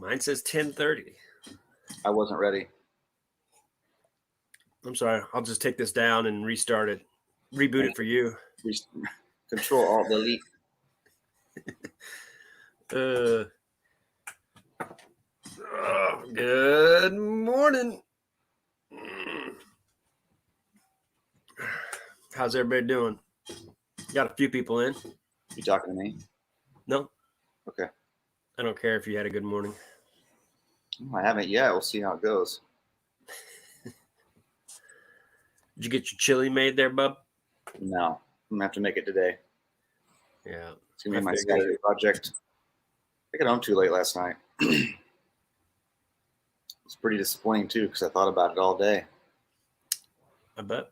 Mine says 10:30. I wasn't ready. I'm sorry. I'll just take this down and restart it. Reboot it for you. Control Alt Delete. Good morning. How's everybody doing? Got a few people in. You talking to me? No. Okay. I don't care if you had a good morning. I haven't yet. We'll see how it goes. Did you get your chili made there, bub? No. I'm going to have to make it today. Yeah. It's going to be my Saturday project. I got home too late last night. It's pretty disappointing, too, because I thought about it all day. I bet.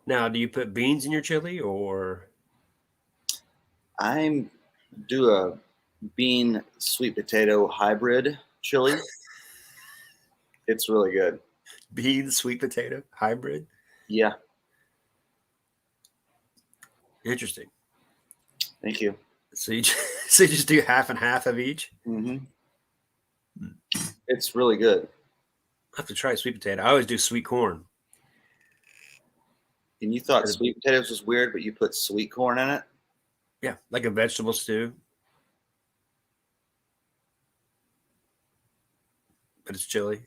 Now, do you put beans in your chili, or? I do a bean sweet potato hybrid chili. It's really good. Bean sweet potato hybrid? Yeah. Interesting. Thank you. So you just do half and half of each? Mm-hmm. It's really good. I have to try sweet potato. I always do sweet corn. And you thought sweet potatoes was weird, but you put sweet corn in it? Yeah, like a vegetable stew. But it's chili.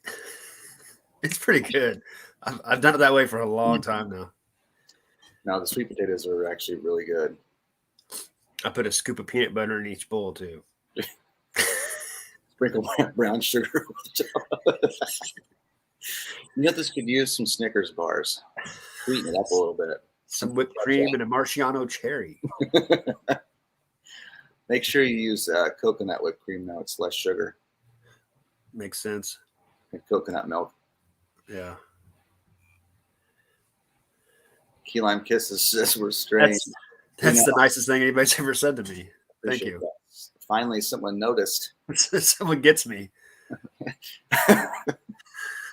It's pretty good. I've done it that way for a long time now. No, the sweet potatoes are actually really good. I put a scoop of peanut butter in each bowl, too. Sprinkle brown sugar. You know, this could use some Snickers bars. Sweeten it up a little bit. Some whipped cream and a Marciano cherry. Make sure you use coconut whipped cream, though. It's less sugar. Makes sense. And coconut milk. Yeah. Key lime kisses says we're strange. That's the nicest thing anybody's ever said to me. Thank you. That. Finally, someone noticed. Someone gets me.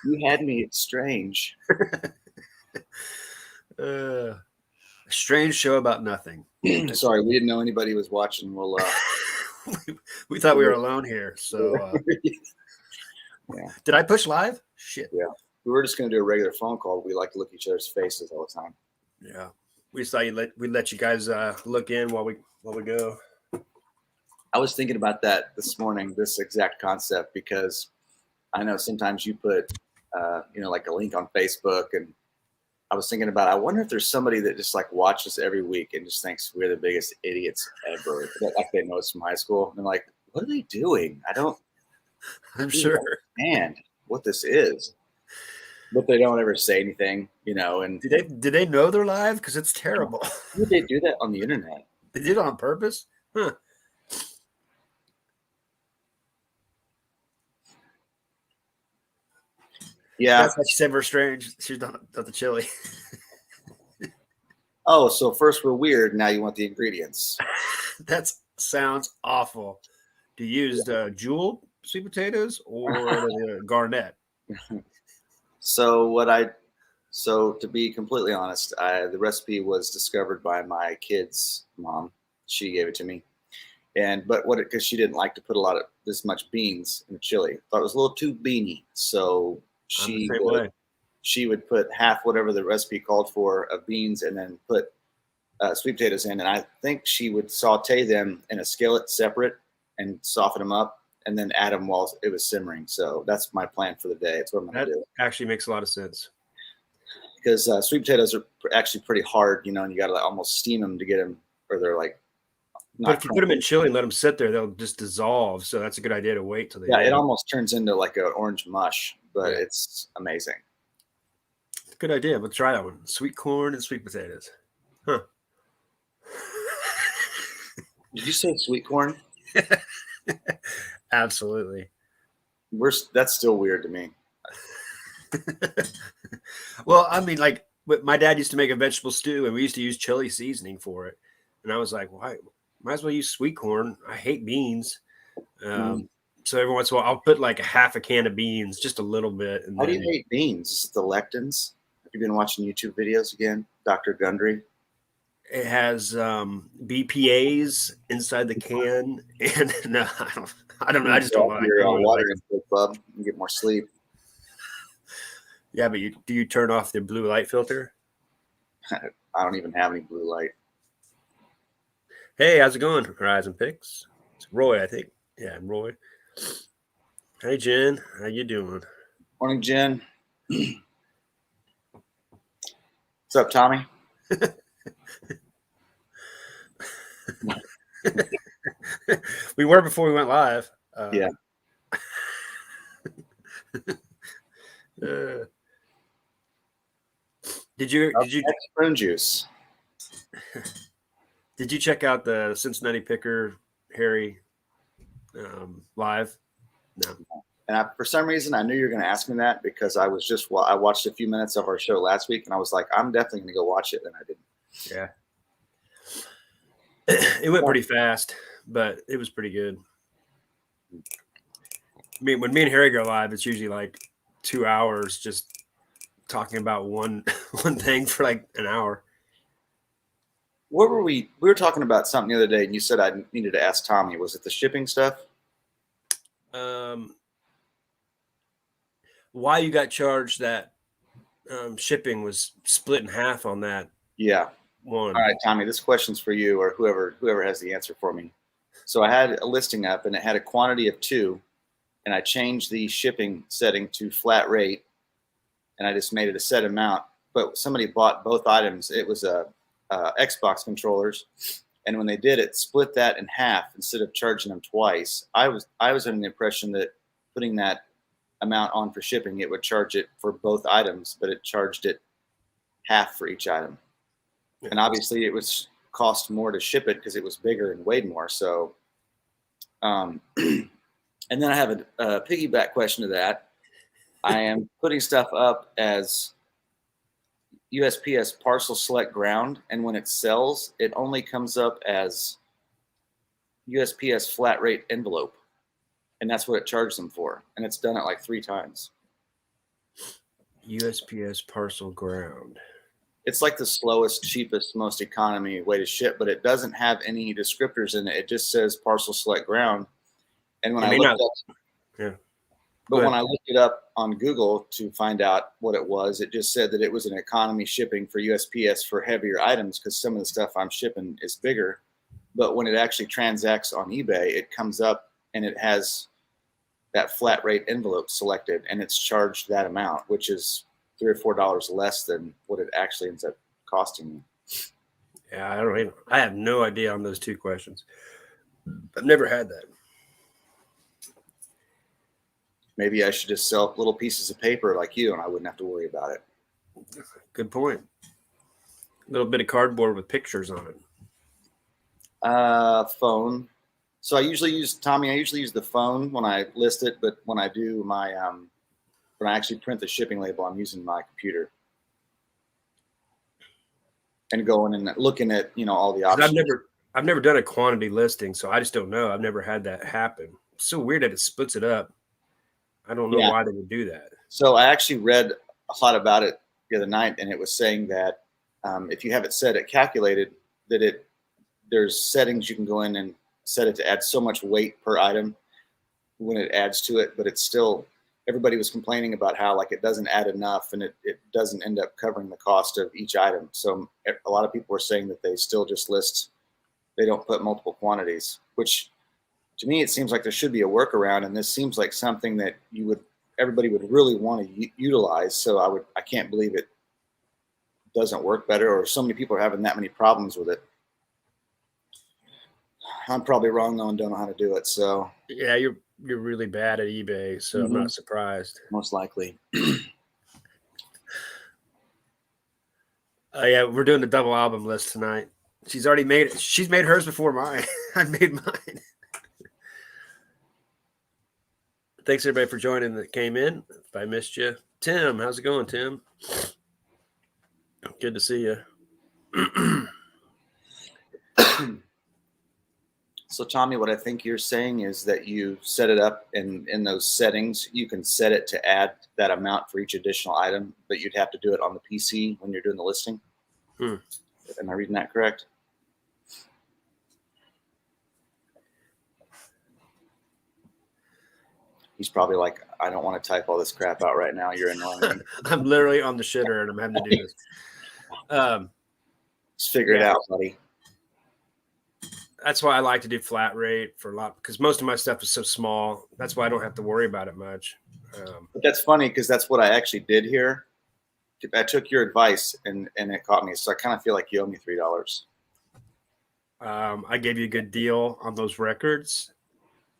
You had me at strange. Strange show about nothing. Sorry, we didn't know anybody was watching. We'll we thought we were alone here. So yeah. Did I push live? Shit. Yeah. We were just gonna do a regular phone call. We like to look at each other's faces all the time. Yeah. We just thought we'd let you guys look in while we go. I was thinking about that this morning, this exact concept, because I know sometimes you put like a link on Facebook, and I was thinking about, I wonder if there's somebody that just like watches every week and just thinks we're the biggest idiots ever. Like they know us from high school. And like, what are they doing? I'm sure. Understand what this is. But they don't ever say anything, and did they know they're live? Because it's terrible. Why would they do that on the internet? They did it on purpose? Huh. Yeah. That's why she said we're strange. She's not the chili. Oh, so first we're weird. Now you want the ingredients. That sounds awful. Do you use jeweled sweet potatoes or the garnet? So to be completely honest, the recipe was discovered by my kid's mom. She gave it to me. Because she didn't like to put this much beans in the chili. Thought it was a little too beany. So she would put half whatever the recipe called for of beans and then put sweet potatoes in. And I think she would saute them in a skillet separate and soften them up and then add them while it was simmering. So that's my plan for the day. It's what I'm going to do. Actually makes a lot of sense. Because sweet potatoes are actually pretty hard, and you got to almost steam them to get them, or they're like. But if you put them in chili and let them sit there, they'll just dissolve. So that's a good idea to wait till they. Yeah, it almost turns into like an orange mush, but it's amazing. Good idea. We'll try that one. Sweet corn and sweet potatoes. Huh. Did you say sweet corn? Absolutely. That's still weird to me. Well, I mean, like my dad used to make a vegetable stew, and we used to use chili seasoning for it. And I was like, why? Might as well use sweet corn. I hate beans. So every once in a while, I'll put like a half a can of beans, just a little bit. And Why do you hate beans? Is it the lectins? Have you been watching YouTube videos again, Dr. Gundry? It has BPAs inside the can, and no, I don't know. I just don't like. I Your don't really water like it. intake, bub, and get more sleep. Yeah, but do you turn off the blue light filter? I don't even have any blue light. Hey, how's it going? Horizon Picks. It's Roy, I think. Yeah, I'm Roy. Hey, Jen. How you doing? Morning, Jen. What's up, Tommy? We were before we went live. Yeah. Uh, did you prune juice? Did you check out the Cincinnati Picker Harry live? No. And for some reason, I knew you were going to ask me that because I watched a few minutes of our show last week, and I was like, I'm definitely going to go watch it, and I didn't. Yeah. It went pretty fast, but it was pretty good. I mean, when me and Harry go live, it's usually like 2 hours just talking about one thing for like an hour. What were we? We were talking about something the other day, and you said I needed to ask Tommy. Was it the shipping stuff? Why you got charged that shipping was split in half on that? Yeah. One. All right, Tommy. This question's for you, or whoever has the answer for me. So I had a listing up, and it had a quantity of 2, and I changed the shipping setting to flat rate, and I just made it a set amount. But somebody bought both items. It was Xbox controllers, and when they did it, split that in half instead of charging them twice. I was under the impression that putting that amount on for shipping, it would charge it for both items, but it charged it half for each item. Yeah. And obviously, it was cost more to ship it because it was bigger and weighed more. So, and then I have a piggyback question to that. I am putting stuff up as USPS parcel select ground, and when it sells, it only comes up as USPS flat rate envelope, and that's what it charges them for, and it's done it like 3 times. USPS parcel ground. It's like the slowest, cheapest, most economy way to ship, but it doesn't have any descriptors in it. It just says parcel select ground, and when I looked up, yeah. But when I looked it up on Google to find out what it was, it just said that it was an economy shipping for USPS for heavier items because some of the stuff I'm shipping is bigger. But when it actually transacts on eBay, it comes up and it has that flat rate envelope selected, and it's charged that amount, which is $3 or $4 less than what it actually ends up costing me. Yeah, I have no idea on those 2 questions. I've never had that. Maybe I should just sell little pieces of paper like you, and I wouldn't have to worry about it. Good point. A little bit of cardboard with pictures on it. Phone. So I usually use the phone when I list it, but when I do my when I actually print the shipping label, I'm using my computer and going and looking at all the options. I've never done a quantity listing, so I just don't know. I've never had that happen. It's so weird that it splits it up. I don't know why they would do that. So I actually read a lot about it the other night, and it was saying that if you have it set at calculated, that there's settings you can go in and set it to add so much weight per item when it adds to it, but it's still, everybody was complaining about how like it doesn't add enough and it doesn't end up covering the cost of each item. So a lot of people were saying that they still just they don't put multiple quantities, which to me, it seems like there should be a workaround, and this seems like something that everybody would really want to utilize. So I can't believe it doesn't work better, or so many people are having that many problems with it. I'm probably wrong though and don't know how to do it. So yeah, you're really bad at eBay, so I'm not surprised. Most likely. Yeah, we're doing the double album list tonight. She's already made it. She's made hers before mine. I made mine. Thanks everybody for joining that came in. If I missed you, Tim, how's it going, Tim? Good to see you. So Tommy, what I think you're saying is that you set it up in those settings. You can set it to add that amount for each additional item, but you'd have to do it on the PC when you're doing the listing. Am I reading that correct? He's probably like, I don't want to type all this crap out right now. You're annoying me. I'm literally on the shitter and I'm having to do this. Just figure it out, buddy. That's why I like to do flat rate for a lot, because most of my stuff is so small. That's why I don't have to worry about it much. But that's funny because that's what I actually did here. I took your advice and it caught me. So I kind of feel like you owe me $3. I gave you a good deal on those records.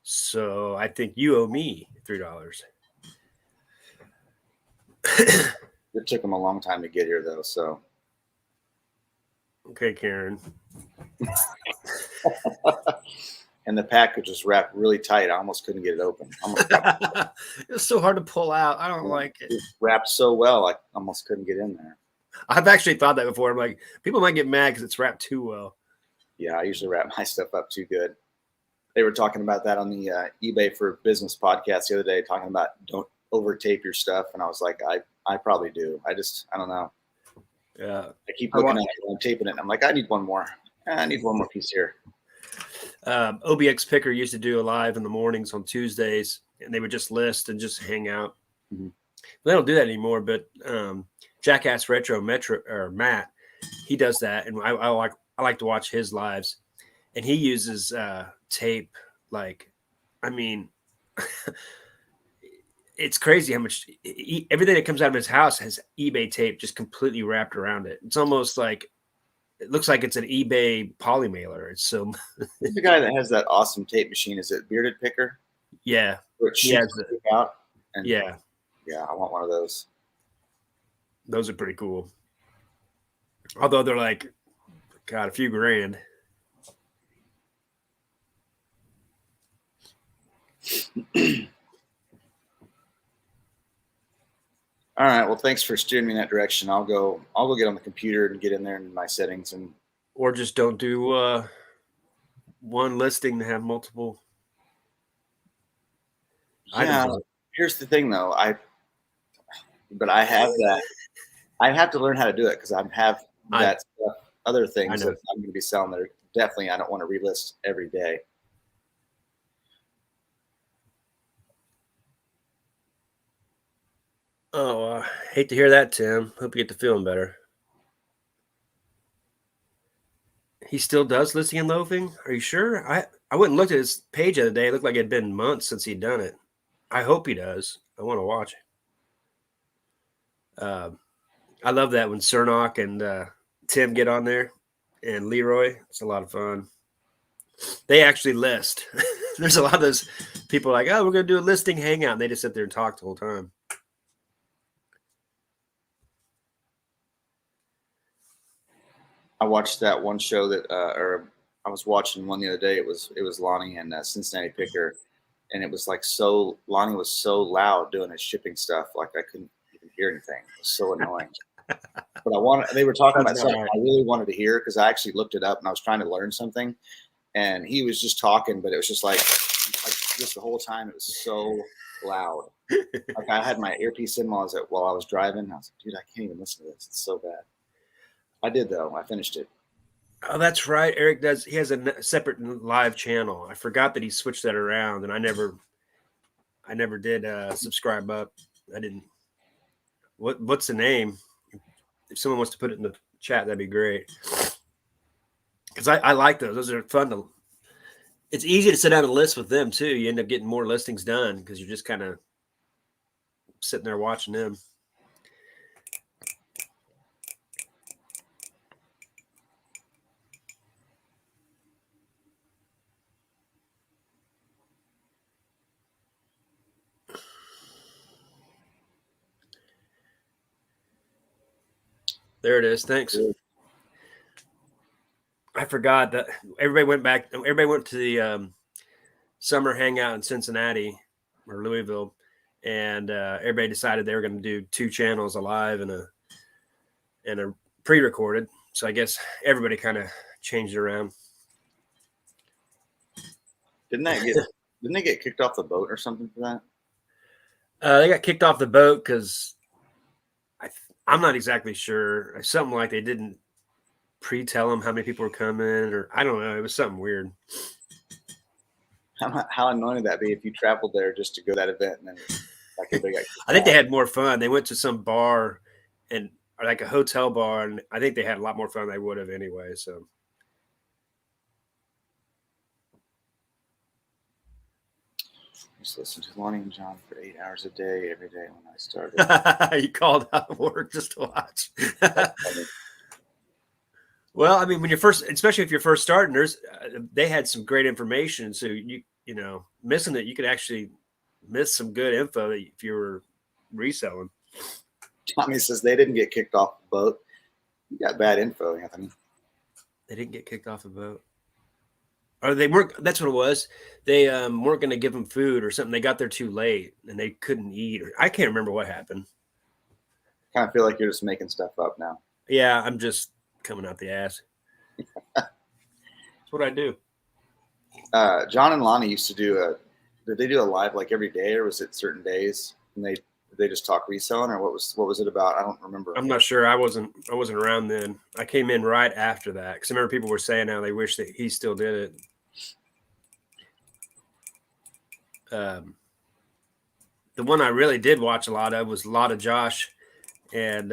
So I think you owe me $3. It took them a long time to get here, though. So, okay, Karen. And the package was wrapped really tight. I almost couldn't get it open. It was so hard to pull out. I don't like it. It wrapped so well, I almost couldn't get in there. I've actually thought that before. I'm like, people might get mad because it's wrapped too well. Yeah, I usually wrap my stuff up too good. They were talking about that on the eBay for Business podcast the other day, talking about don't over tape your stuff. And I was like, I probably do. I don't know. Yeah. I keep looking at it and I'm taping it. And I'm like, I need one more. I need one more piece here. OBX Picker used to do a live in the mornings on Tuesdays, and they would just list and just hang out. Mm-hmm. They don't do that anymore, but Jackass Retro Metro or Matt, he does that, and I like to watch his lives, and he uses tape. Like, I mean, it's crazy how much everything that comes out of his house has eBay tape just completely wrapped around it. It's almost like it looks like it's an eBay poly mailer. It's so. Who's the guy that has that awesome tape machine? Is it Bearded Picker? Yeah. He has it out. And yeah. Yeah, I want one of those. Those are pretty cool. Although they're like, God, a few grand. All right. Well, thanks for steering me in that direction. I'll go get on the computer and get in there in my settings or just don't do one listing to have multiple. Yeah. Here's the thing though. I have that. I have to learn how to do it because I have that stuff, other things that I'm going to be selling that are definitely, I don't want to relist every day. Oh, hate to hear that, Tim. Hope you get to feeling better. He still does listing and loafing? Are you sure? I went and looked at his page the other day. It looked like it had been months since he'd done it. I hope he does. I want to watch it. I love that when Cernock and Tim get on there and Leroy. It's a lot of fun. They actually list. There's a lot of those people like, oh, we're going to do a listing hangout. And they just sit there and talk the whole time. I watched that one show that, or I was watching one the other day. It was Lonnie and Cincinnati Picker, and it was like Lonnie was so loud doing his shipping stuff, like I couldn't even hear anything. It was so annoying. But they were talking about something I really wanted to hear because I actually looked it up and I was trying to learn something, and he was just talking, but it was just like just the whole time it was so loud. Like I had my earpiece in while I was driving. I was like, dude, I can't even listen to this. It's so bad. I did though. I finished it. Oh, that's right. Eric does. He has a separate live channel. I forgot that he switched that around, and I never did subscribe up. I didn't. What's the name? If someone wants to put it in the chat, that'd be great. Because I like those. Those are fun to. It's easy to sit down and list with them too. You end up getting more listings done because you're just kind of sitting there watching them. There it is. Thanks. I forgot that everybody went back. Everybody went to the summer hangout in Cincinnati or Louisville, and everybody decided they were going to do 2 channels, a live and a pre-recorded. So I guess everybody kind of changed it around. Didn't they get kicked off the boat or something for that? They got kicked off the boat because I'm not exactly sure. Something like they didn't pre-tell them how many people were coming, or I don't know. It was something weird. How annoying would that be if you traveled there just to go to that event and then like everybody got I think kicked they out? had more fun. They went to some bar and or like a hotel bar, and I think they had a lot more fun than they would have anyway. So Just listen to Lonnie and John for 8 hours a day every day when I started. you called out of work just to watch. Well, I mean, when you're first, especially if you're first starting, they had some great information. So you know, missing it, you could actually miss some good info if you were reselling. Tommy says they didn't get kicked off the boat. You got bad info, Anthony. They didn't get kicked off the boat. Or they weren't. That's what it was. They weren't going to give them food or something. They got there too late and they couldn't eat. Or I can't remember what happened. Kind of feel like you're just making stuff up now. Yeah, I'm just coming out the ass. That's what I do. John and Lonnie used to do did they do a live like every day, or was it certain days? And they just talk reselling, or what was it about? I don't remember. I'm not sure. I wasn't around then. I came in right after that because I remember people were saying how they wish that he still did it. The one I really did watch a lot of was a lot of Josh and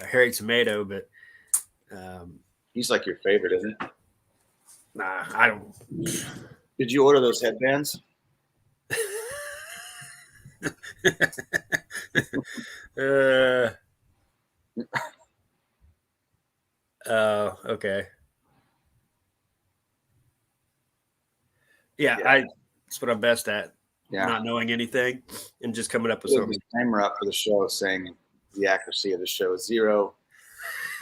Harry Tomato, but He's like your favorite, isn't he? nah, I don't. Did you order those headbands? Okay. Yeah, that's what I'm best at. Yeah. Not knowing anything and just coming up with Put a something. disclaimer up for the show saying the accuracy of the show is 0.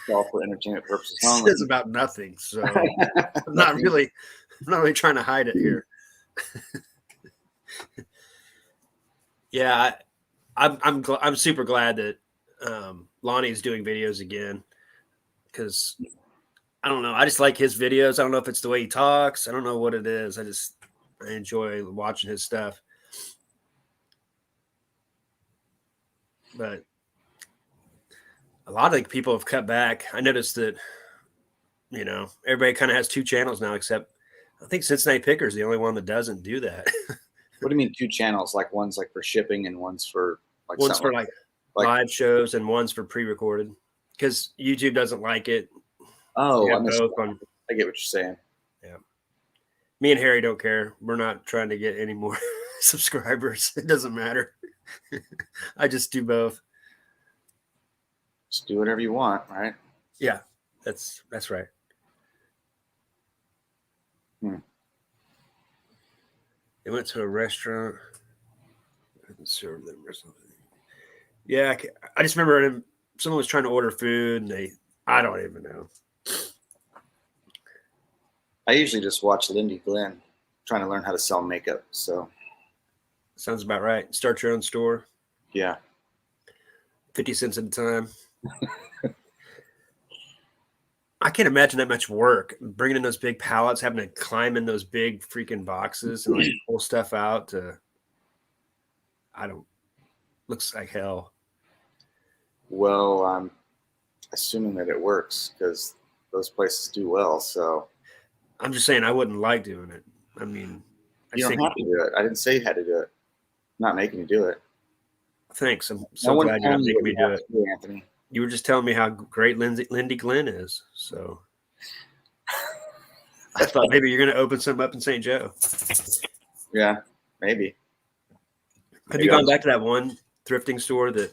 It's all for entertainment purposes only. It's about nothing, so I'm not really trying to hide it here. Yeah, I'm super glad that Lonnie is doing videos again because I don't know. I just like his videos. I don't know if it's the way he talks. I don't know what it is. I enjoy watching his stuff. But a lot of people have cut back. I noticed that, you know, everybody kind of has 2 channels now, except I think Cincinnati Picker is the only one that doesn't do that. What do you mean 2 channels? Like one's like for shipping and one's for like One's for like live shows and one's for pre-recorded because YouTube doesn't like it. Oh, I get what you're saying. Yeah. Me and Harry don't care. We're not trying to get any more subscribers. It doesn't matter. I just do both. Just do whatever you want, right? Yeah, that's right. They went to a restaurant and served them or something. Yeah, I just remember someone was trying to order food and I don't even know. I usually just watch Lindy Glenn trying to learn how to sell makeup. So sounds about right. Start your own store. Yeah. 50 cents at a time. I can't imagine that much work bringing in those big pallets, having to climb in those big freaking boxes and like pull stuff out looks like hell. Well, I'm assuming that it works because those places do well. So I'm just saying I wouldn't like doing it. I mean, you don't have to do it. I didn't say you had to do it. I'm not making you do it. Thanks. I'm so glad you're not making me do it. Anthony. You were just telling me how great Lindy Glenn is. So I thought maybe you're going to open some up in St. Joe. Yeah, maybe. Have you gone back to that one thrifting store that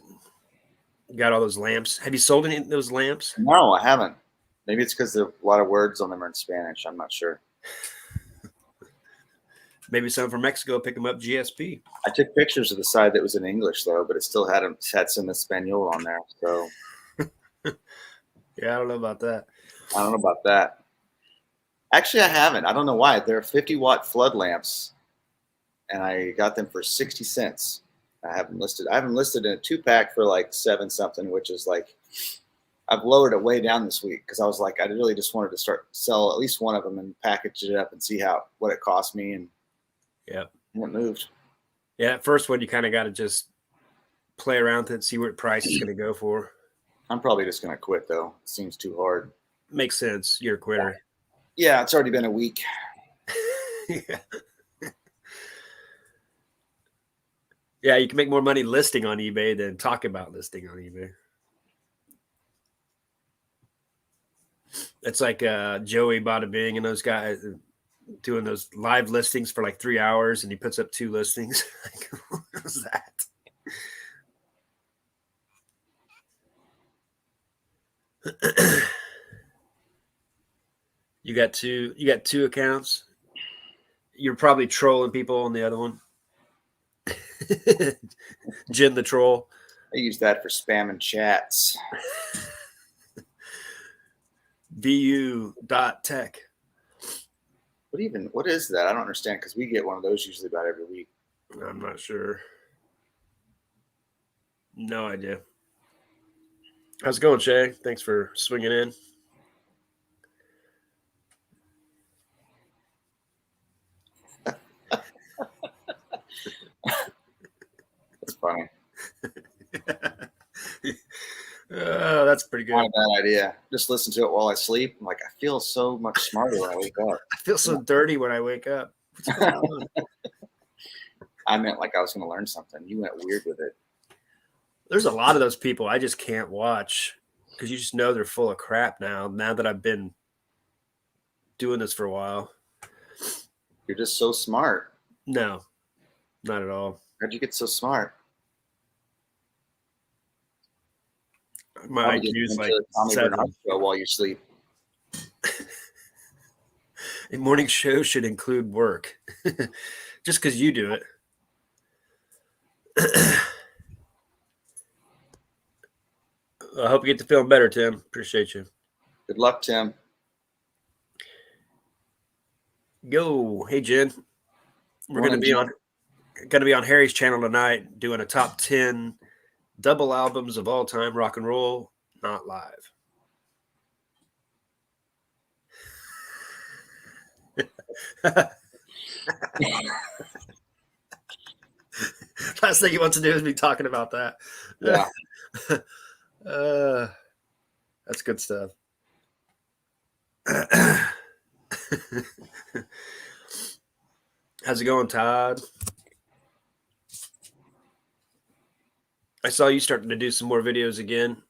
got all those lamps? Have you sold any of those lamps? No, I haven't. Maybe it's because a lot of words on them are in Spanish. I'm not sure. Maybe someone from Mexico pick them up GSP. I took pictures of the side that was in English, though, but it still had some Espanol on there. So, yeah, I don't know about that. Actually, I haven't. I don't know why. They're 50-watt flood lamps, and I got them for 60 cents. I have them listed in a 2-pack for like 7 something, which is like, I've lowered it way down this week because I was like, I really just wanted to sell at least one of them and package it up and see what it cost me. And yeah, it moved. Yeah, first one you kind of got to just play around with it, see what price it's going to go for. I'm probably just gonna quit though. It seems too hard. Makes sense. You're a quitter. Yeah, it's already been a week. Yeah. Yeah, you can make more money listing on eBay than talk about listing on eBay. It's like Joey Bada Bing and those guys doing those live listings for like 3 hours, and he puts up 2 listings. Like, what was that? You got two accounts. You're probably trolling people on the other one. Jin the troll. I use that for spamming chats. VU.tech. What is that? I don't understand because we get one of those usually about every week. I'm not sure. No idea. How's it going, Shay? Thanks for swinging in. That's funny. That's pretty good. Not a bad idea. Just listen to it while I sleep. I'm like, I feel so much smarter when I wake up. I feel so dirty when I wake up. What's going on? I meant like I was going to learn something. You went weird with it. There's a lot of those people I just can't watch because you just know they're full of crap now that I've been doing this for a while. You're just so smart. No, not at all. How'd you get so smart? My IQ's like 7. While you sleep. A morning show should include work. Just because you do it. I hope you get to feeling better, Tim. Appreciate you. Good luck, Tim. Yo, hey Jen. We're gonna be on Harry's channel tonight doing a top 10 double albums of all time rock and roll, not live. Last thing he wants to do is be talking about that. Yeah. That's good stuff. How's it going, Todd? I saw you starting to do some more videos again,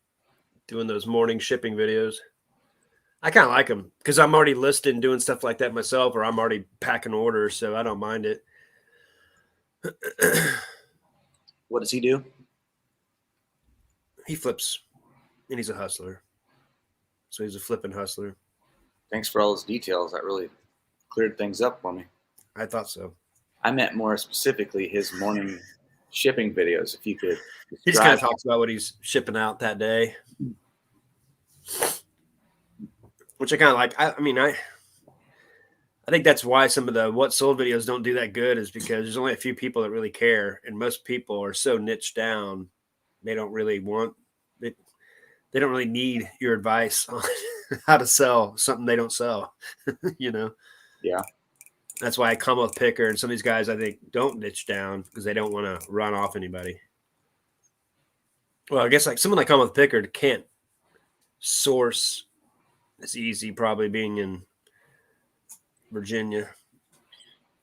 doing those morning shipping videos. I kind of like them because I'm already listing doing stuff like that myself, or I'm already packing orders, so I don't mind it. What does he do? He flips, and he's a hustler. So he's a flipping hustler. Thanks for all those details. That really cleared things up for me. I thought so. I meant more specifically his morning shipping videos, if you could. He just kind of talks about what he's shipping out that day, which I kind of like. I think that's why some of the what sold videos don't do that good is because there's only a few people that really care, and most people are so niched down they don't really want it. They don't really need your advice on how to sell something they don't sell. You know? Yeah. That's why I come with Picker and some of these guys I think don't niche down because they don't want to run off anybody. Well, I guess like someone like come with Picker can't source as easy, probably being in Virginia.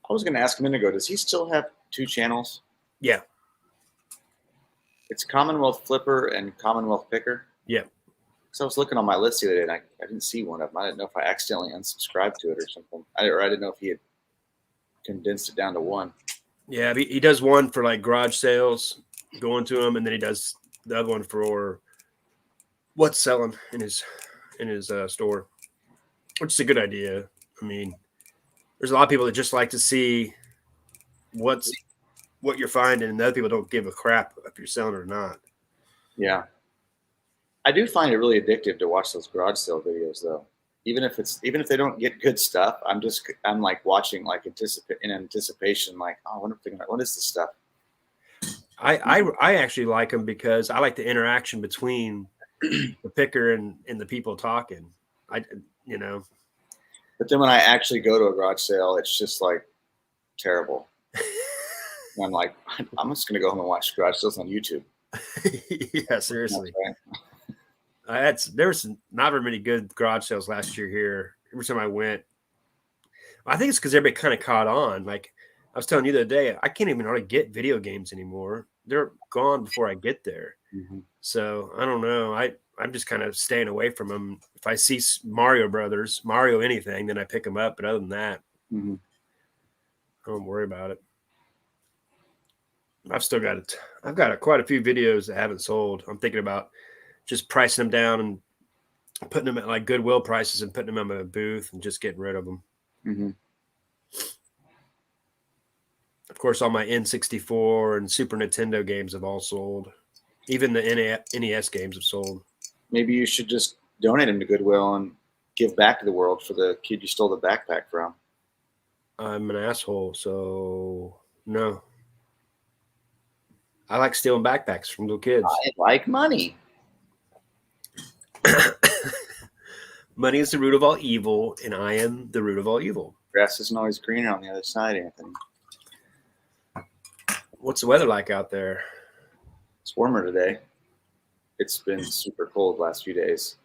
I was going to ask a minute ago, does he still have 2 channels? Yeah. It's Commonwealth Flipper and Commonwealth Picker? Yeah. So I was looking on my list the other day, and I didn't see one of them. I didn't know if I accidentally unsubscribed to it or something. I didn't know if he had condensed it down to one. Yeah, he does one for like garage sales, going to him, and then he does the other one for what's selling in his store, which is a good idea. I mean, there's a lot of people that just like to see what you're finding, and the other people don't give a crap if you're selling or not. Yeah. I do find it really addictive to watch those garage sale videos, though. Even if they don't get good stuff, I'm like watching like in anticipation, like, oh, I wonder if what is this stuff? I actually like them because I like the interaction between the picker and the people talking. But then when I actually go to a garage sale, it's just like terrible. I'm like, I'm just gonna go home and watch garage sales on YouTube. Yeah, seriously. There was not very many good garage sales last year here. Every time I went, I think it's because everybody kind of caught on. Like I was telling you the other day, I can't even hardly get video games anymore. They're gone before I get there. Mm-hmm. So I don't know. I'm just kind of staying away from them. If I see Mario Brothers, Mario anything, then I pick them up. But other than that, Mm-hmm. I don't worry about it. I've still got it. I've got quite a few videos that haven't sold. I'm thinking about just pricing them down and putting them at like Goodwill prices and putting them in a booth and just getting rid of them. Mm-hmm. Of course, all my N64 and Super Nintendo games have all sold. Even the NES games have sold. Maybe you should just donate them to Goodwill and give back to the world for the kid you stole the backpack from. I'm an asshole, so no. I like stealing backpacks from little kids. I like money. Money is the root of all evil, and I am the root of all evil. Grass isn't always greener on the other side, Anthony. What's the weather like out there? It's warmer today. It's been super cold the last few days.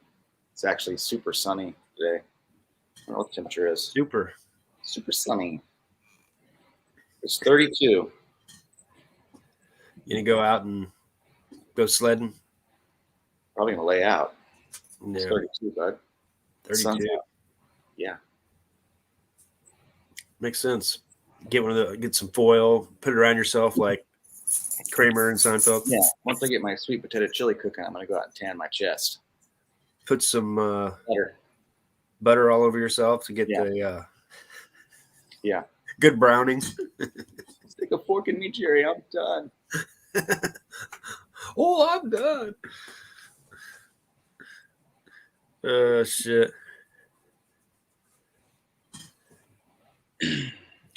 It's actually super sunny today. I don't know what the temperature is. Super sunny. It's 32. You gonna go out and go sledding? Probably gonna lay out. No. It's 32, bud. 32. Yeah. Makes sense. Get some foil, put it around yourself like Kramer and Seinfeld. Yeah. Once I get my sweet potato chili cooking, I'm gonna go out and tan my chest. Put some Butter all over yourself to get the yeah, good browning. Stick a fork in me, Jerry. I'm done. Oh, I'm done. Shit.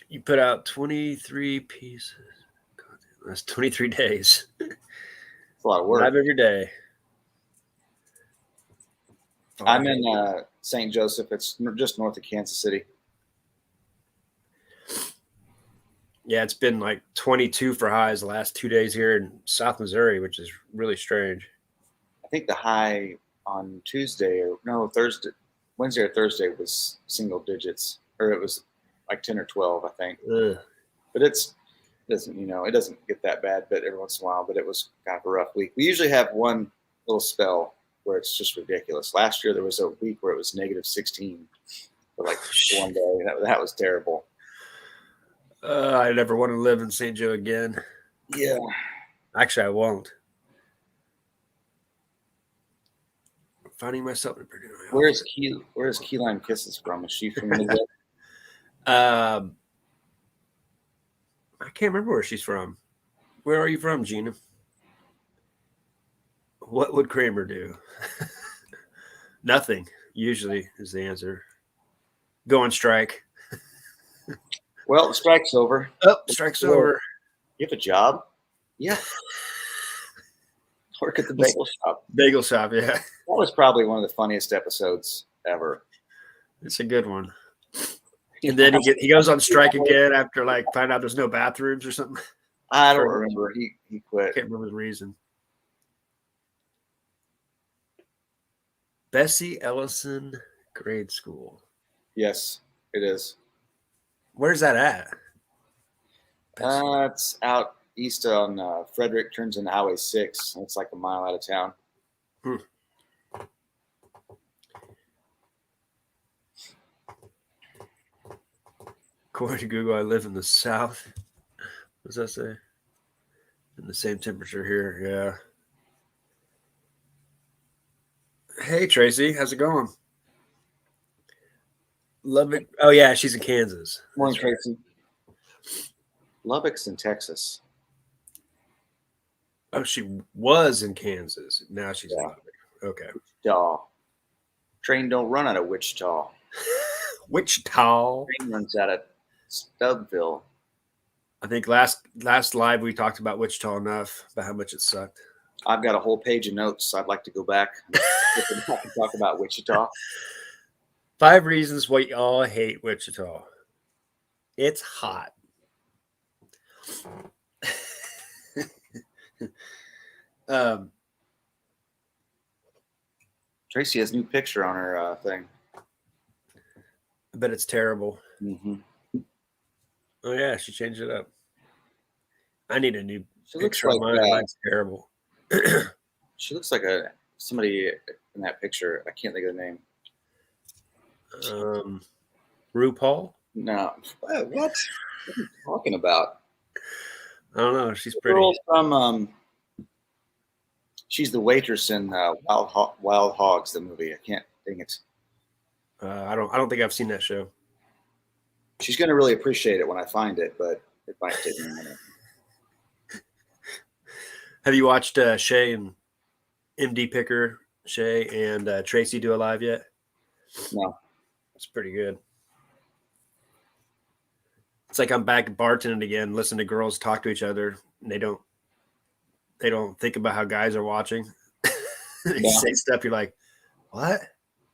You put out 23 pieces. God, that's 23 days. It's a lot of work. Live every day. I'm in St. Joseph. It's just north of Kansas City. Yeah, it's been like 22 for highs the last 2 days here in South Missouri, which is really strange. I think the high on Wednesday or Thursday was single digits, or it was like 10 or 12, I think. Ugh. But it doesn't get that bad, but every once in a while. But it was kind of a rough week. We usually have one little spell where it's just ridiculous. Last year there was a week where it was negative 16 for like one day. That was terrible. I never want to live in St. Joe again. Yeah. Actually, I won't. I'm finding myself in Purdue. Where's Key Lime Kisses from? Is she from the Midwest? I can't remember where she's from. Where are you from, Gina? What would Kramer do? Nothing, usually, is the answer. Go on strike. Well, the strike's over. Oh, strike's over. You have a job? Yeah. Work at the bagel shop. Bagel shop, yeah. That was probably one of the funniest episodes ever. It's a good one. And then he goes on strike again after find out there's no bathrooms or something. I don't remember. He quit. I can't remember the reason. Bessie Ellison Grade School. Yes, it is. Where's that at? It's out east on Frederick, turns into Highway 6. It's like a mile out of town. According to Google, I live in the south. What does that say? In the same temperature here, yeah. Hey, Tracy, how's it going? Lubbock. Oh, yeah, she's in Kansas. Morning, Tracy. Lubbock's in Texas. Oh, she was in Kansas. Now she's in Lubbock. Okay. Wichita. Train don't run out of Wichita. Wichita. Train runs out of Stubbville. I think last live we talked about Wichita enough, about how much it sucked. I've got a whole page of notes. I'd like to go back and talk about Wichita. 5 reasons why y'all hate Wichita. It's hot. Tracy has a new picture on her thing. I bet it's terrible. Mm-hmm. Oh yeah, she changed it up. I need a new She looks picture of like mine. Mine's terrible. she looks like somebody in that picture. I can't think of the name. RuPaul? No, what? What are you talking about? I don't know. She's The pretty. girl from she's the waitress in Wild Hogs, the movie. I can't think it. I don't think I've seen that show. She's going to really appreciate it when I find it, but it might take me a minute. Have you watched Shay and MD Picker, Shay and Tracy do a live yet? No. It's pretty good. It's like I'm back bartending again, listening to girls talk to each other, and they don't think about how guys are watching. They say stuff, you're like, what?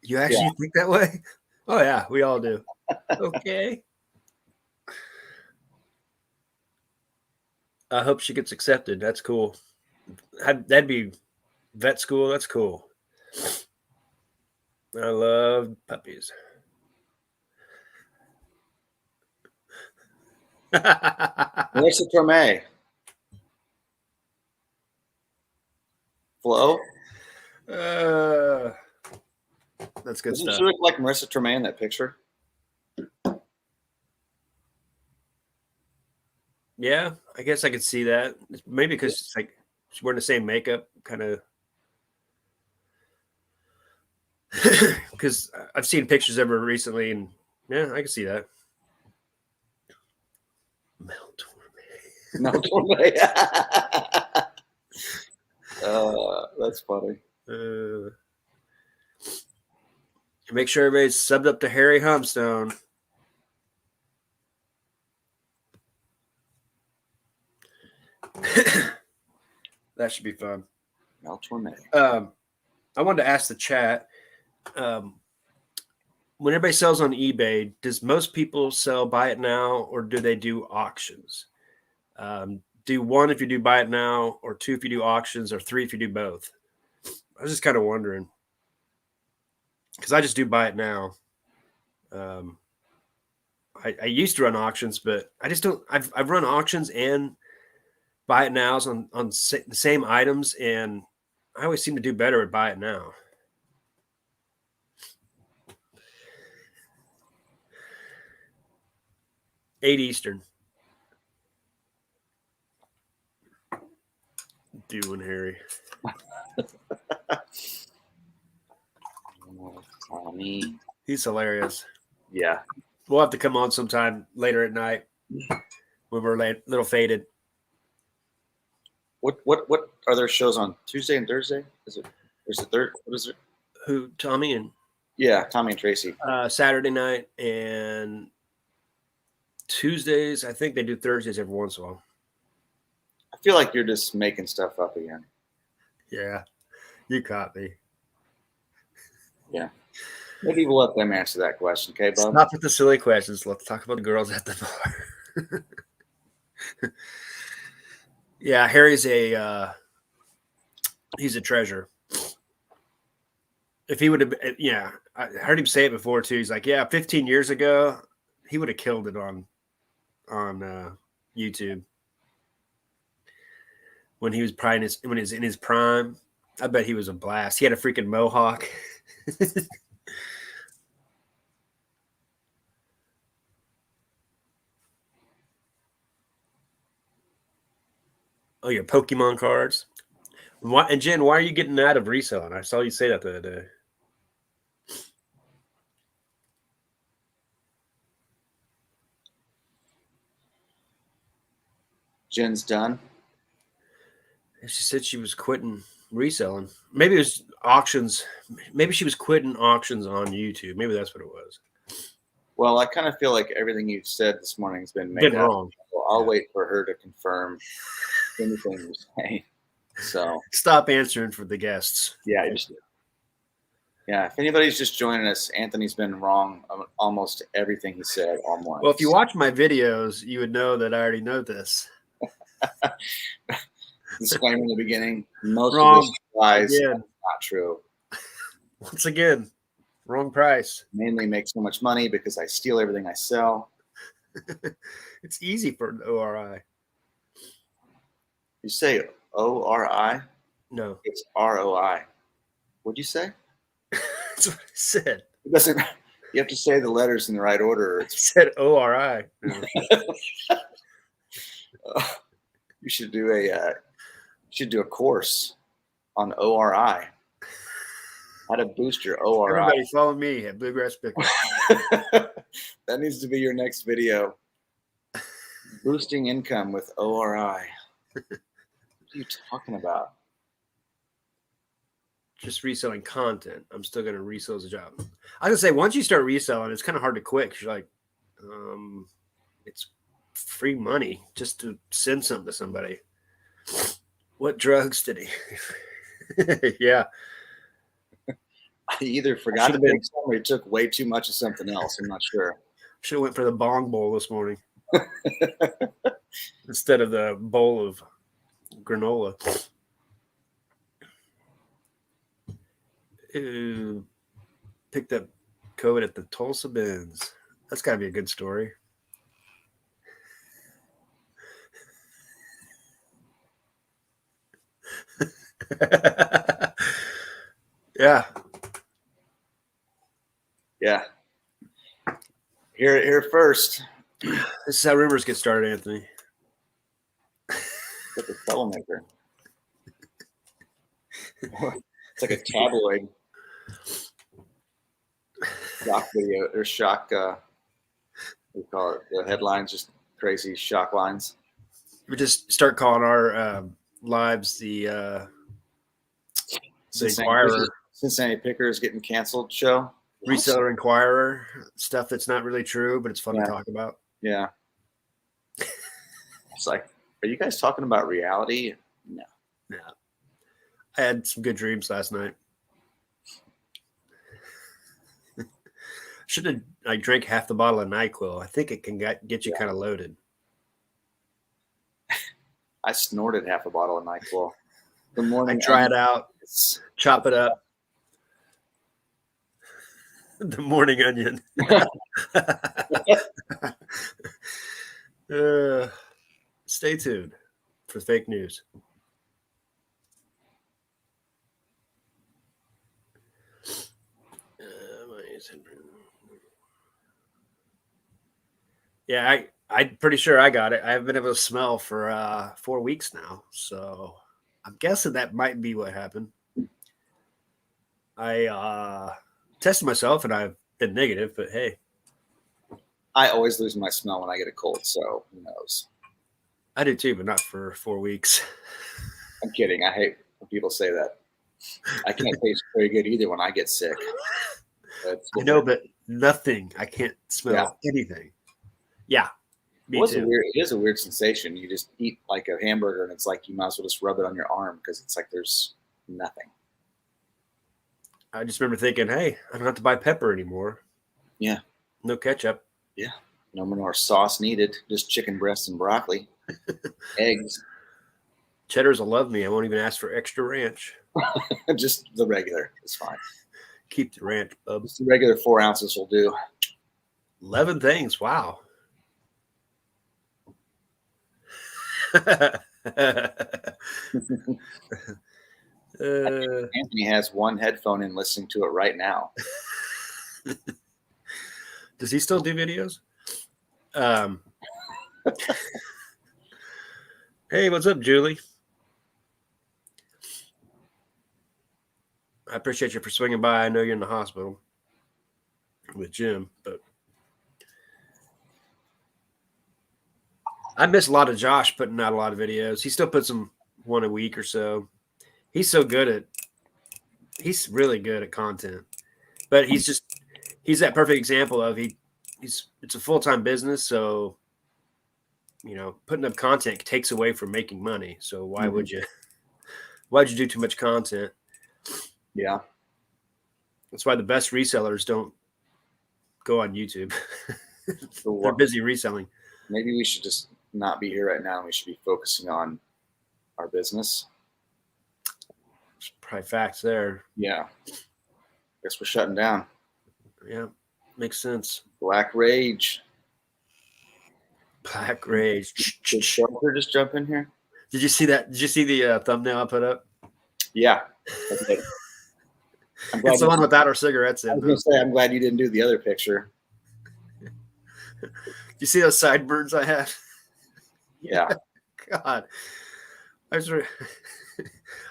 You actually think that way? Oh yeah, we all do. Okay. I hope she gets accepted. That's cool. That'd be vet school. That's cool. I love puppies. Marissa Tomei. Flo? That's good Doesn't stuff. she look like Marissa Tomei in that picture? Yeah, I guess I could see that. Maybe because it's like she's wearing the same makeup, kind of. Because I've seen pictures of her recently, and yeah, I can see that. Mel Torme. That's funny. Make sure everybody's subbed up to Harry Humstone. That should be fun. Mel Torme. I wanted to ask the chat. When everybody sells on eBay, does most people sell buy it now, or do they do auctions? Do one if you do buy it now, or two if you do auctions, or three if you do both? I was just kind of wondering, because I just do buy it now. I used to run auctions, but I just don't. I've run auctions and buy it nows on the same items, and I always seem to do better at buy it now. $8 Eastern. Doing Harry. Tommy. He's hilarious. Yeah. We'll have to come on sometime later at night when we're a little faded. What are there shows on Tuesday and Thursday? Is it third? What is it? Who, Tommy and Tommy and Tracy. Saturday night and Tuesdays. I think they do Thursdays every once in a while. I feel like you're just making stuff up again. Yeah, you caught me. Yeah. Maybe we'll let them answer that question, okay, bub? Stop with the silly questions. Let's talk about the girls at the bar. Yeah, Harry's he's a treasure. If he would have, yeah, I heard him say it before too. He's like, yeah, 15 years ago, he would have killed it on YouTube when he was probably when he was in his prime. I bet he was a blast. He had a freaking mohawk. Oh, your Pokemon cards. And Jen, why are you getting out of reselling? I saw you say that the other day. Jen's done. She said she was quitting reselling. Maybe it was auctions. Maybe she was quitting auctions on YouTube. Maybe that's what it was. Well, I kind of feel like everything you've said this morning has been made up. Wrong. Well, I'll wait for her to confirm anything you're saying. So stop answering for the guests. Yeah, if anybody's just joining us, Anthony's been wrong on almost everything he said all morning. Well, if you watch my videos, you would know that I already know this. Disclaimer in the beginning: most of this lies are not true. Once again, wrong price. Mainly make so much money because I steal everything I sell. It's easy for an ORI. You say ORI? No, It's ROI. What'd you say? that's what I said. It doesn't. You have to say the letters in the right order. I said ORI. No. You should do a course on ORI. How to boost your ORI. Everybody follow me at Bluegrass Pickup. That needs to be your next video. Boosting income with ORI. What are you talking about? Just reselling content. I'm still going to resell as a job. I was going to say, once you start reselling, it's kind of hard to quit because you're like, it's free money just to send something to somebody. What drugs did he? Yeah. He either forgot to take some or he took way too much of something else. I'm not sure. Should have went for the bong bowl this morning instead of the bowl of granola. Ew. Picked up COVID at the Tulsa Bins. That's got to be a good story. Yeah. Yeah. Here first. This is how rumors get started, Anthony. Like a troublemaker. It's like a tabloid shock video or shock. We call it the headlines, just crazy shock lines. We just start calling our lives the Inquirer. Cincinnati Pickers getting canceled show. Reseller Inquirer, stuff that's not really true, but it's fun to talk about. Yeah. It's like, are you guys talking about reality? No. No. I had some good dreams last night. Should have drank half the bottle of NyQuil. I think it can get you kind of loaded. I snorted half a bottle of NyQuil. The morning I dry it out, chop it up. The morning onion. Stay tuned for fake news. Yeah, I'm pretty sure I got it. I haven't been able to smell for 4 weeks now, so I'm guessing that might be what happened. I tested myself and I've been negative, but hey. I always lose my smell when I get a cold, so who knows? I do too, but not for 4 weeks. I'm kidding. I hate when people say that. I can't taste very good either when I get sick. I know, but nothing. I can't smell anything. Yeah. It is a weird sensation. You just eat like a hamburger and it's like you might as well just rub it on your arm because it's like there's nothing. I just remember thinking, hey, I don't have to buy pepper anymore. Yeah. No ketchup. Yeah. No more sauce needed. Just chicken breasts and broccoli. Eggs. Cheddars will love me. I won't even ask for extra ranch. Just the regular. It's fine. Keep the ranch, bub. Just the regular 4 ounces will do. 11 things. Wow. Anthony has one headphone in listening to it right now. Does he still do videos? Hey, what's up, Julie? I appreciate you for swinging by. I know you're in the hospital with Jim, but I miss a lot of Josh putting out a lot of videos. He still puts them one a week or so. He's really good at content, but he's that perfect example of it's a full-time business. So, putting up content takes away from making money. So why'd you do too much content? Yeah. That's why the best resellers don't go on YouTube. They're busy reselling. Maybe we should just not be here right now. We should be focusing on our business. There's probably facts there. Yeah. Guess we're shutting down. Yeah, makes sense. Black Rage. Black Rage. Did Shelter just jump in here? Did you see that? Did you see the thumbnail I put up? Yeah. Okay. It's the one without our cigarettes I in. was going to say, I'm glad you didn't do the other picture. You see those sideburns I have? Yeah. God, I was,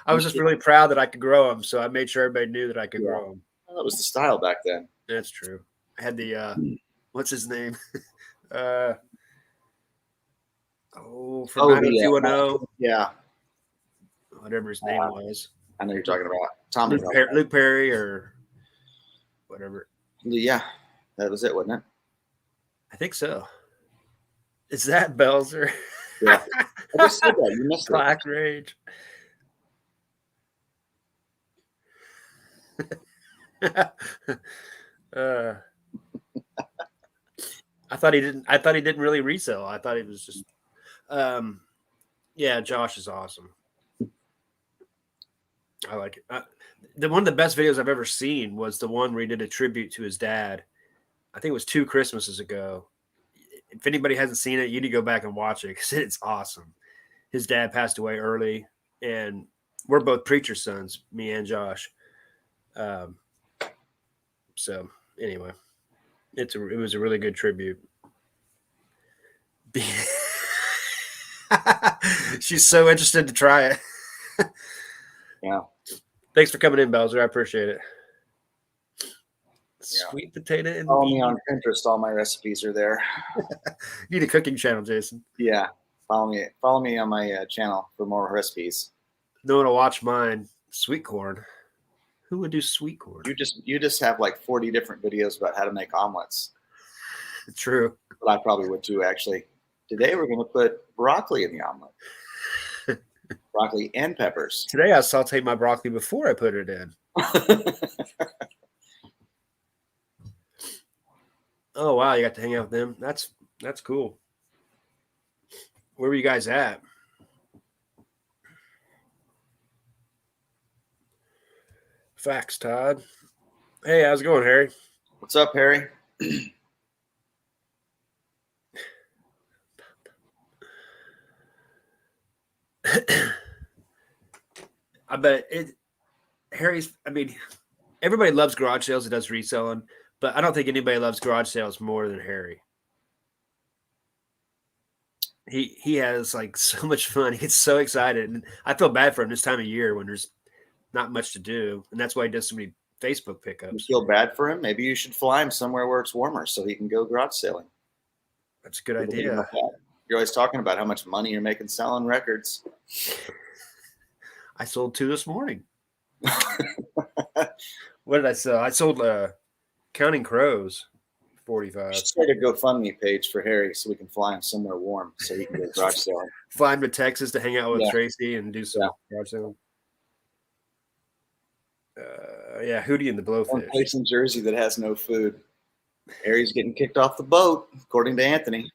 I was just really proud that I could grow them, so I made sure everybody knew that I could grow them. Well, that was the style back then. That's true. I had the what's his name? From 90210. Yeah. Whatever his name was. I know you're talking about Tommy. Luke Perry or whatever. Yeah, that was it, wasn't it? I think so. Is that Belzer? Yeah. I just said that. You missed it. Black Rage. I thought he didn't really resell. I thought he was just yeah, Josh is awesome. I like it. One of the best videos I've ever seen was the one where he did a tribute to his dad. I think it was 2 Christmases ago. If anybody hasn't seen it, you need to go back and watch it because it's awesome. His dad passed away early, and we're both preacher sons, me and Josh. So anyway, it was a really good tribute. She's so interested to try it. Yeah. Thanks for coming in, Belzer. I appreciate it. Sweet potato and follow me on Pinterest. All my recipes are there. You need a cooking channel, Jason. Yeah. Follow me on my channel for more recipes. No one will watch mine. Sweet corn. Who would do sweet corn? You just have like 40 different videos about how to make omelets. True. But I probably would too, actually. Today we're going to put broccoli in the omelet. Broccoli and peppers. Today I sauteed my broccoli before I put it in. Oh wow, you got to hang out with them. That's cool. Where were you guys at? Facts, Todd. Hey, how's it going, Harry? What's up, Harry? I bet Harry's. I mean, everybody loves garage sales and does reselling, but I don't think anybody loves garage sales more than Harry. He has like so much fun. He gets so excited, and I feel bad for him this time of year when there's not much to do, and that's why he does so many Facebook pickups. You feel bad for him? Maybe you should fly him somewhere where it's warmer so he can go garage selling. That's a good idea. You're always talking about how much money you're making selling records. I sold 2 this morning. What did I sell? I sold Counting Crows, 45. Start a GoFundMe page for Harry so we can fly him somewhere warm so he can go garage selling. Fly him to Texas to hang out with Tracy and do some garage selling. Yeah, Hootie and the Blowfish. One place in Jersey that has no food. Harry's getting kicked off the boat, according to Anthony.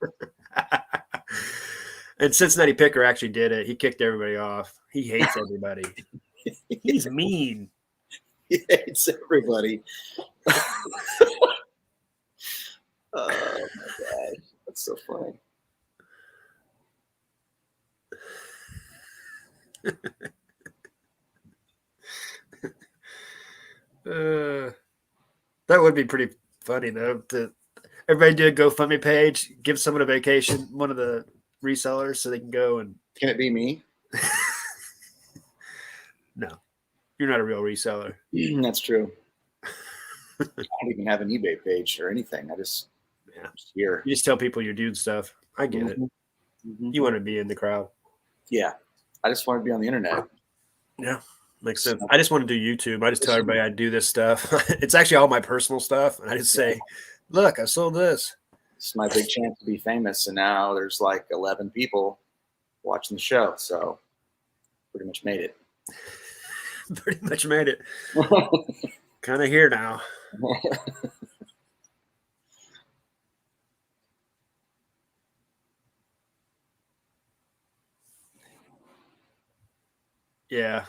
And Cincinnati Picker actually did it. He kicked everybody off. He hates everybody. He's mean. He hates everybody. Oh, my God. That's so funny. That would be pretty funny, though. Everybody do a GoFundMe page, give someone a vacation, one of the resellers, so they can go and. Can it be me? No, you're not a real reseller. That's true. I don't even have an eBay page or anything. I just here. You just tell people you're doing stuff. I get it. Mm-hmm. You want to be in the crowd. Yeah, I just want to be on the internet. Yeah, makes sense. I just want to do YouTube. I just tell everybody I do this stuff. It's actually all my personal stuff, and I just say, "Look, I sold this." It's my big chance to be famous, and now there's like 11 people watching the show, so pretty much made it. Pretty much made it. Kind of here now. Yeah.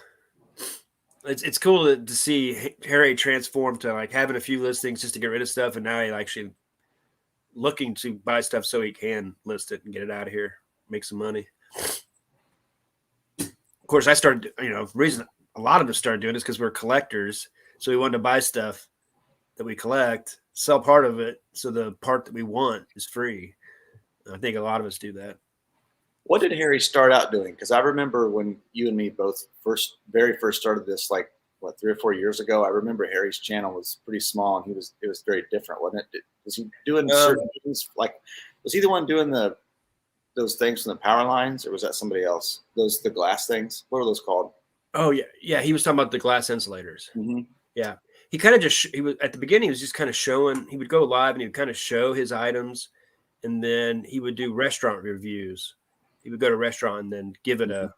it's cool to see Harry transform to like having a few listings just to get rid of stuff, and now he actually looking to buy stuff so he can list it and get it out of here, make some money. Of course, I started, reason a lot of us started doing this because we're collectors. So we wanted to buy stuff that we collect, sell part of it, so the part that we want is free. I think a lot of us do that. What did Harry start out doing? Because I remember when you and me both very first started this, like what, 3 or 4 years ago. I remember Harry's channel was pretty small, and it was very different, wasn't it? Was he doing certain things like? Was he the one doing those things from the power lines, or was that somebody else? The glass things. What are those called? Oh yeah. He was talking about the glass insulators. Mm-hmm. Yeah, he kind of he was at the beginning. He was just kind of showing. He would go live and he would kind of show his items, and then he would do restaurant reviews. He would go to a restaurant and then give it a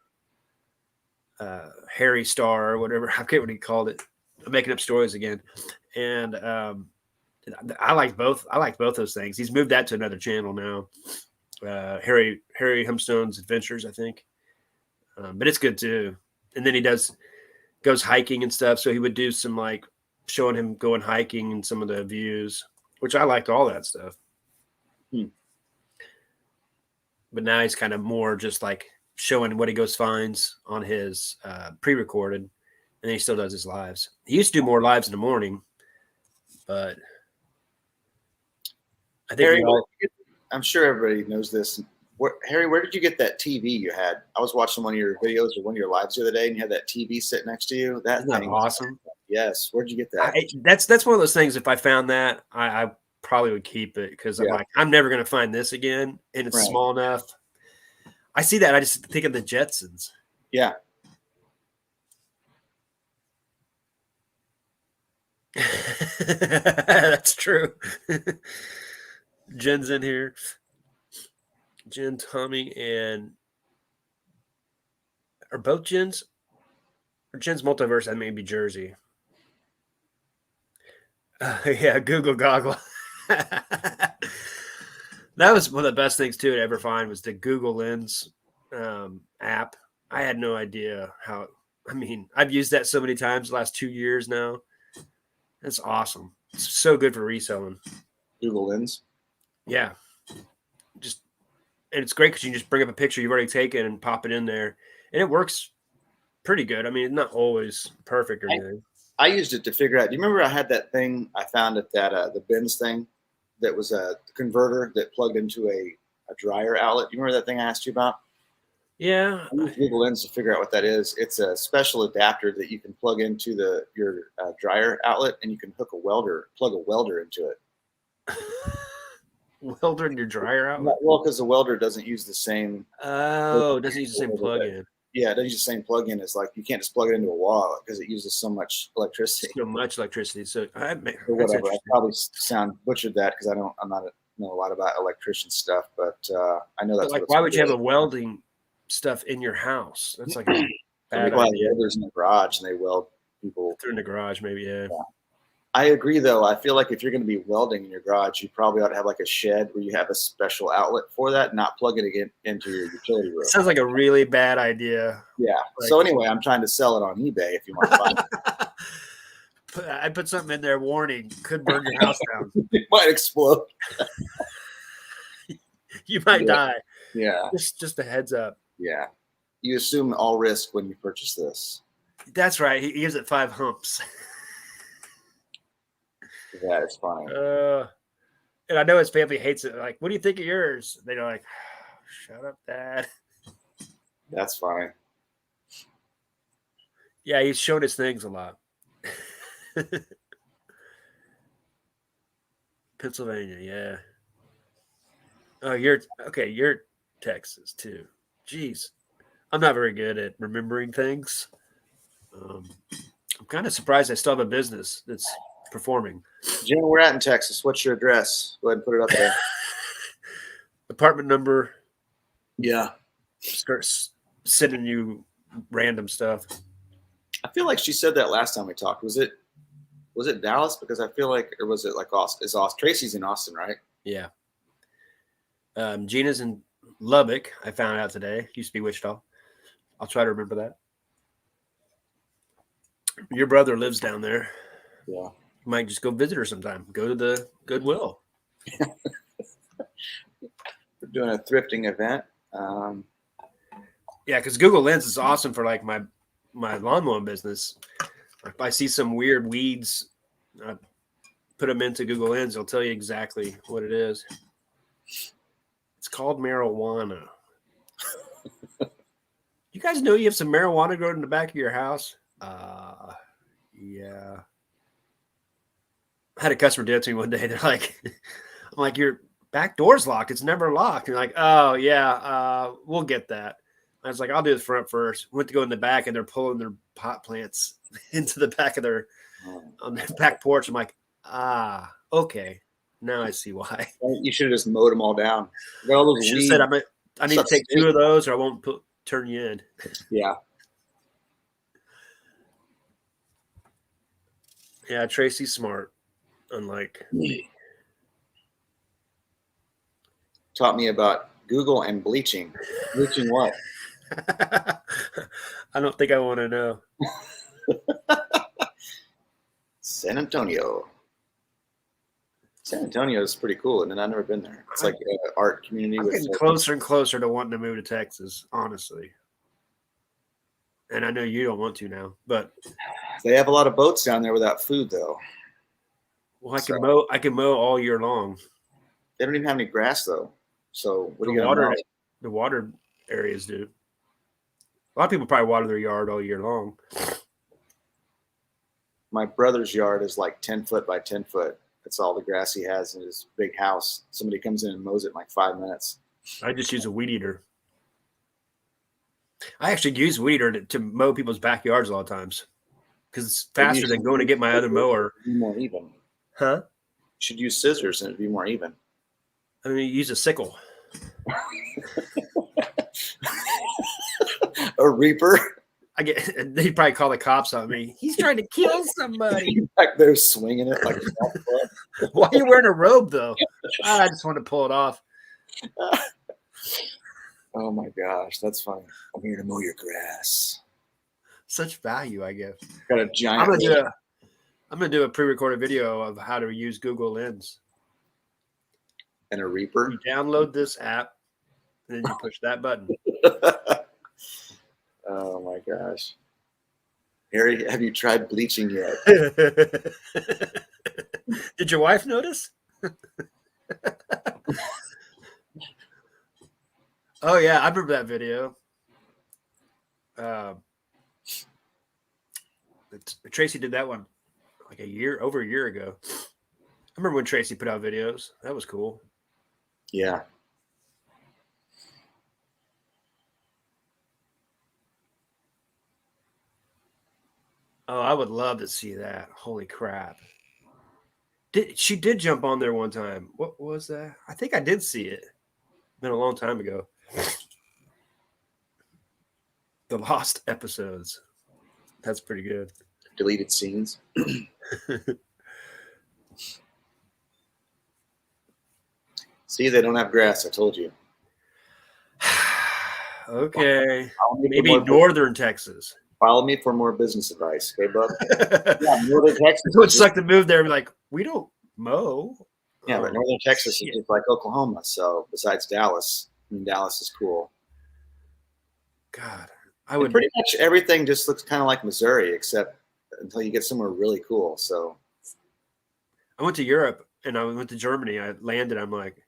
Harry Star or whatever. I forget what he called it. I'm making up stories again. And I like both. I like both those things. He's moved that to another channel now. Harry Humstone's Adventures, I think. But it's good too. And then he goes hiking and stuff. So he would do some like showing him going hiking and some of the views, which I liked all that stuff. But now he's kind of more just like showing what he goes finds on his pre-recorded, and then he still does his lives. He used to do more lives in the morning, but I think Harry, I'm sure everybody knows this. Harry, where did you get that TV you had? I was watching one of your videos or one of your lives the other day, and you had that TV sitting next to you. That Isn't that awesome? Yes. Where'd you get that? That's one of those things. If I found that, I probably would keep it because I'm like, I'm never going to find this again, and it's small enough. I see that. I just think of the Jetsons. Yeah. That's true. Jen's in here. Jen, Tommy, and are both Jens? Or Jen's Multiverse, that may be Jersey. Yeah, Google Goggle. That was one of the best things too to ever find was the Google Lens app. I had no idea how. I mean, I've used that so many times the last 2 years now. That's awesome. It's so good for reselling. Google Lens. Yeah, and it's great because you can just bring up a picture you've already taken and pop it in there, and it works pretty good. I mean, it's not always perfect or anything. I used it to figure out. Do you remember I had that thing I found at that the bins thing that was a converter that plugged into a dryer outlet? Do you remember that thing I asked you about? Yeah. I used Google Lens to figure out what that is. It's a special adapter that you can plug into your dryer outlet, and you can plug a welder into it. Welder in your dryer outlet? Well, because the welder doesn't use the same. Oh, it doesn't use the same plug-in. Yeah, it doesn't use the same plug-in. It's like you can't just plug it into a wall because it uses so much electricity. So much electricity. So whatever. I probably butchered that because I'm not know a lot about electrician stuff, but I know that's like. Why would you have a welding stuff in your house? That's like a bad idea. Welders in the garage and they weld people through in the garage, maybe. Yeah. I agree, though. I feel like if you're going to be welding in your garage, you probably ought to have like a shed where you have a special outlet for that, not plug it into your utility room. Sounds like a really bad idea. Yeah. Like, so anyway, I'm trying to sell it on eBay if you want to buy it. I put something in there, warning, could burn your house down. It might explode. You might die. Yeah. Just a heads up. Yeah. You assume all risk when you purchase this. That's right. He gives it 5 humps. That is funny. And I know his family hates it. Like, what do you think of yours? They're like, shut up, Dad. That's funny. Yeah, he's shown his things a lot. Pennsylvania, yeah. Oh, you're Texas too. Jeez. I'm not very good at remembering things. I'm kind of surprised I still have a business that's performing. Jim, we're at in Texas. What's your address? Go ahead and put it up there. Apartment number. Yeah. Start sending you random stuff. I feel like she said that last time we talked. Was it Dallas? Because I feel like, or was it like Austin? It's Austin. Tracy's in Austin, right? Yeah. Gina's in Lubbock. I found out today. Used to be Wichita. I'll try to remember that. Your brother lives down there. Yeah. You might just go visit her sometime. Go to the Goodwill. We're doing a thrifting event. Yeah, because Google Lens is awesome for like my lawn mowing business. If I see some weird weeds, I put them into Google Lens. It'll tell you exactly what it is. It's called marijuana. You guys know you have some marijuana growing in the back of your house? Yeah. I had a customer do it to me one day. They're like, I'm like, your back door's locked. It's never locked. And they're like, oh, yeah, we'll get that. I was like, I'll do the front first. Went to go in the back, and they're pulling their pot plants into the back of on their back porch. I'm like, okay. Now I see why. You should have just mowed them all down. You got all those weeds. Said, I need to take 2 of those, or I won't turn you in. Yeah. Yeah, Tracy's smart, unlike me. Taught me about Google and bleaching. Bleaching what? I don't think I want to know. San Antonio. San Antonio is pretty cool, and I've never been there. It's like an art community. I'm getting closer and closer to wanting to move to Texas, honestly. And I know you don't want to now, but they have a lot of boats down there without food, though. Well, I can mow all year long. They don't even have any grass, though. So what do you got? The water areas do. A lot of people probably water their yard all year long. My brother's yard is like 10 foot by 10 foot. That's all the grass he has in his big house. Somebody comes in and mows it in like 5 minutes. I just use a weed eater. I actually use weed eater to mow people's backyards a lot of times because it's faster than going to get my other mower. Be more even. Huh? You should use scissors and it'd be more even. I mean, you use a sickle. A reaper. They'd probably call the cops on me. He's trying to kill somebody. Back there swinging it like. Why are you wearing a robe though? I just want to pull it off. Oh my gosh, that's funny. I'm here to mow your grass. Such value, I guess. Got a giant. I'm gonna do a pre-recorded video of how to use Google Lens. And a reaper. You download this app, and then you push that button. Oh my gosh. Harry, have you tried bleaching yet? Did your wife notice? Oh yeah, I remember that video. Tracy did that one like over a year ago. I remember when Tracy put out videos. That was cool. Yeah. Oh, I would love to see that. Holy crap. She did jump on there one time. What was that? I think I did see it. Been a long time ago. The lost episodes. That's pretty good. Deleted scenes. See, they don't have grass. I told you. Okay. Maybe northern Texas. Follow me for more business advice. Okay, bub? Yeah, northern Texas. It would suck to move there and be like, we don't mow. Yeah, but northern Texas is just like Oklahoma. So besides Dallas, I mean, Dallas is cool. God, pretty much everything just looks kind of like Missouri, except until you get somewhere really cool. So I went to Europe and I went to Germany. I landed. I'm like,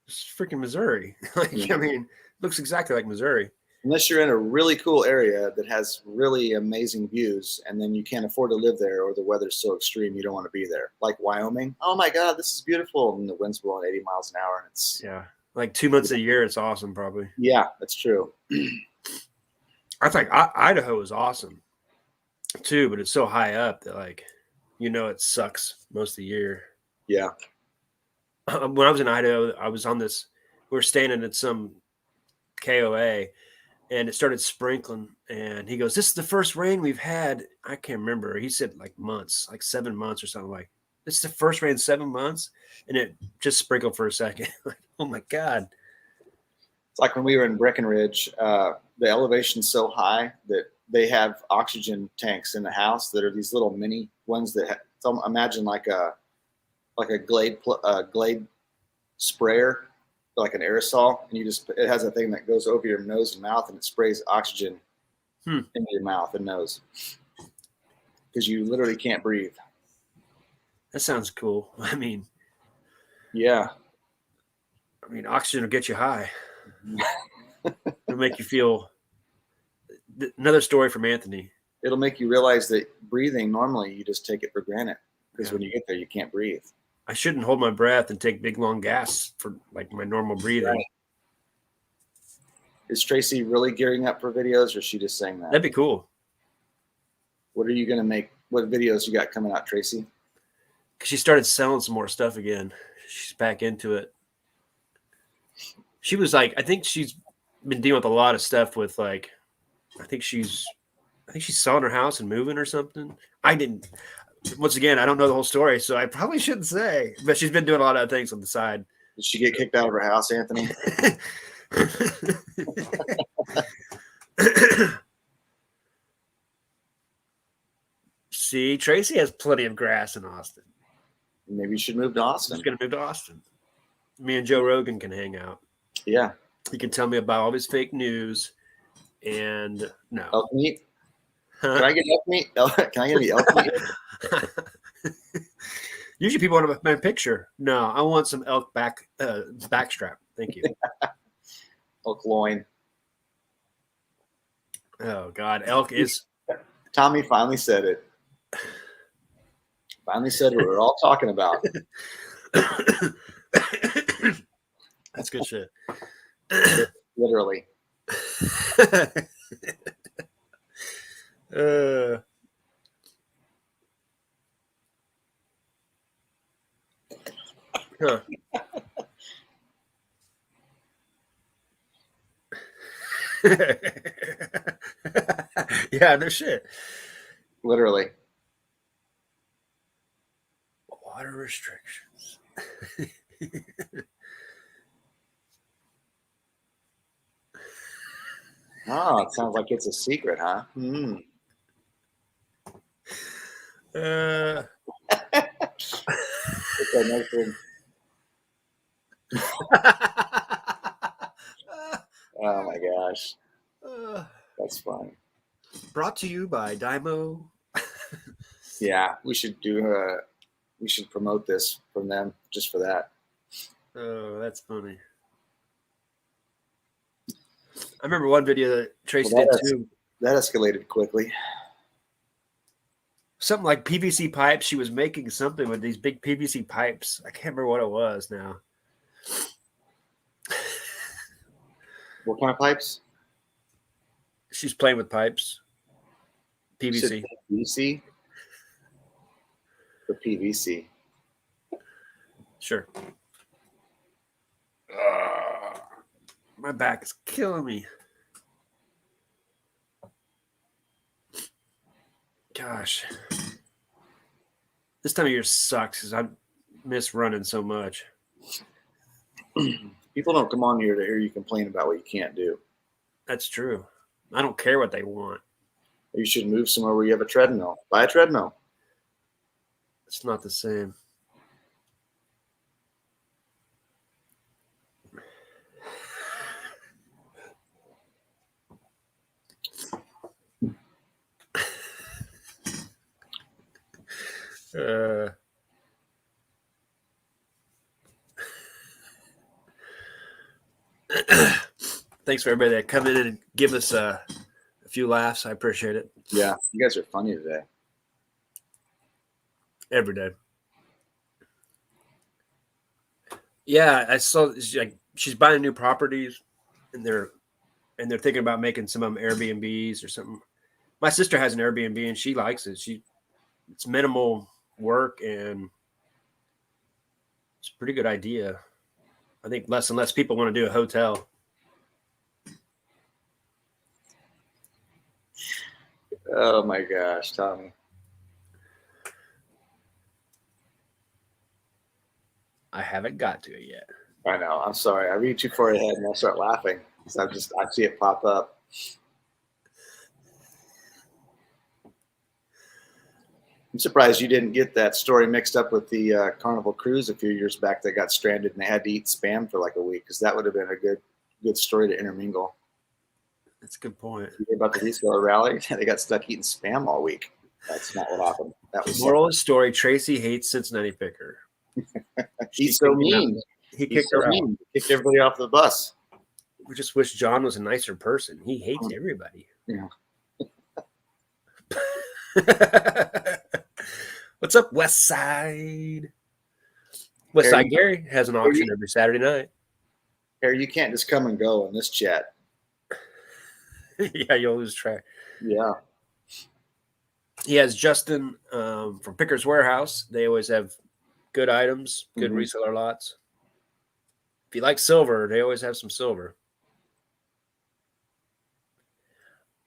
this is freaking Missouri. I mean, it looks exactly like Missouri. Unless you're in a really cool area that has really amazing views, and then you can't afford to live there, or the weather's so extreme you don't want to be there. Like Wyoming. Oh my God, this is beautiful. And the wind's blowing 80 miles an hour. And it's like 2 months a year. It's awesome, probably. Yeah, that's true. I think Idaho is awesome too, but it's so high up that it sucks most of the year. Yeah. When I was in Idaho, I was on this. We were staying at some KOA. And it started sprinkling, and he goes, "This is the first rain we've had." I can't remember. He said like months, like 7 months or something. Like, this is the first rain in 7 months, and it just sprinkled for a second. Oh my God! It's like when we were in Breckenridge. The elevation's so high that they have oxygen tanks in the house that are these little mini ones that imagine like a Glade sprayer, like an aerosol, and it has a thing that goes over your nose and mouth, and it sprays oxygen into your mouth and nose because you literally can't breathe. That sounds cool. Yeah. Oxygen will get you high. It'll make you feel. Another story from Anthony. It'll make you realize that breathing, normally you just take it for granted because when you get there, you can't breathe. I shouldn't hold my breath and take big, long gasps for like my normal breathing. Right. Is Tracy really gearing up for videos, or is she just saying that? That'd be cool. What are you going to make? What videos you got coming out, Tracy? Because she started selling some more stuff again. She's back into it. She was like, I think she's been dealing with a lot of stuff with like, I think she's selling her house and moving or something. Once again, I don't know the whole story, so I probably shouldn't say, but she's been doing a lot of things on the side. Did she get kicked out of her house, Anthony? See, Tracy has plenty of grass in Austin. Maybe you should move to Austin. I'm going to move to Austin. Me and Joe Rogan can hang out. Yeah. He can tell me about all his fake news and no. Elk meat? Huh? Can I get elk meat? Can I get the elk meat? Usually people want my picture. No, I want some elk backstrap. Thank you. Elk loin. Oh, God. Elk is... Tommy finally said it. Finally said what we're all talking about. That's good shit. Literally. Huh. Yeah, no shit. Literally. Water restrictions. Oh, it sounds like it's a secret, huh? Oh my gosh. That's funny. Brought to you by Dymo. Yeah, we should promote this from them just for that. Oh, that's funny. I remember one video that Tracy did too. That escalated quickly. Something like PVC pipes. She was making something with these big PVC pipes. I can't remember what it was now. What kind of pipes? She's playing with pipes. PVC. PVC? The PVC. Sure. My back is killing me. Gosh. This time of year sucks because I miss running so much. People don't come on here to hear you complain about what you can't do. That's true. I don't care what they want. You should move somewhere where you have a treadmill. Buy a treadmill. It's not the same. Thanks for everybody that come in and give us a few laughs. I appreciate it. Yeah, you guys are funny today. Every day. Yeah, I saw she's buying new properties, and they're thinking about making some of them Airbnbs or something. My sister has an Airbnb and she likes it. It's minimal work and it's a pretty good idea. I think less and less people want to do a hotel. Oh my gosh, Tommy. I haven't got to it yet. I know. I'm sorry. I read too far ahead and I start laughing. So I see it pop up. I'm surprised you didn't get that story mixed up with the Carnival cruise a few years back that got stranded and they had to eat spam for like a week, because that would have been a good story to intermingle. That's a good point. You hear about the reseller rally? They got stuck eating spam all week. That's not what happened. That was Moral of the story: Tracy hates Cincinnati Picker. He's so mean. He kicked her out. He kicked everybody off the bus. We just wish John was a nicer person. He hates everybody. Yeah. What's up, West Side? West Side Gary has an auction every Saturday night. Harry, you can't just come and go in this chat. Yeah, you'll lose track. Yeah. He has Justin from Picker's Warehouse. They always have good items, good reseller lots. If you like silver, they always have some silver.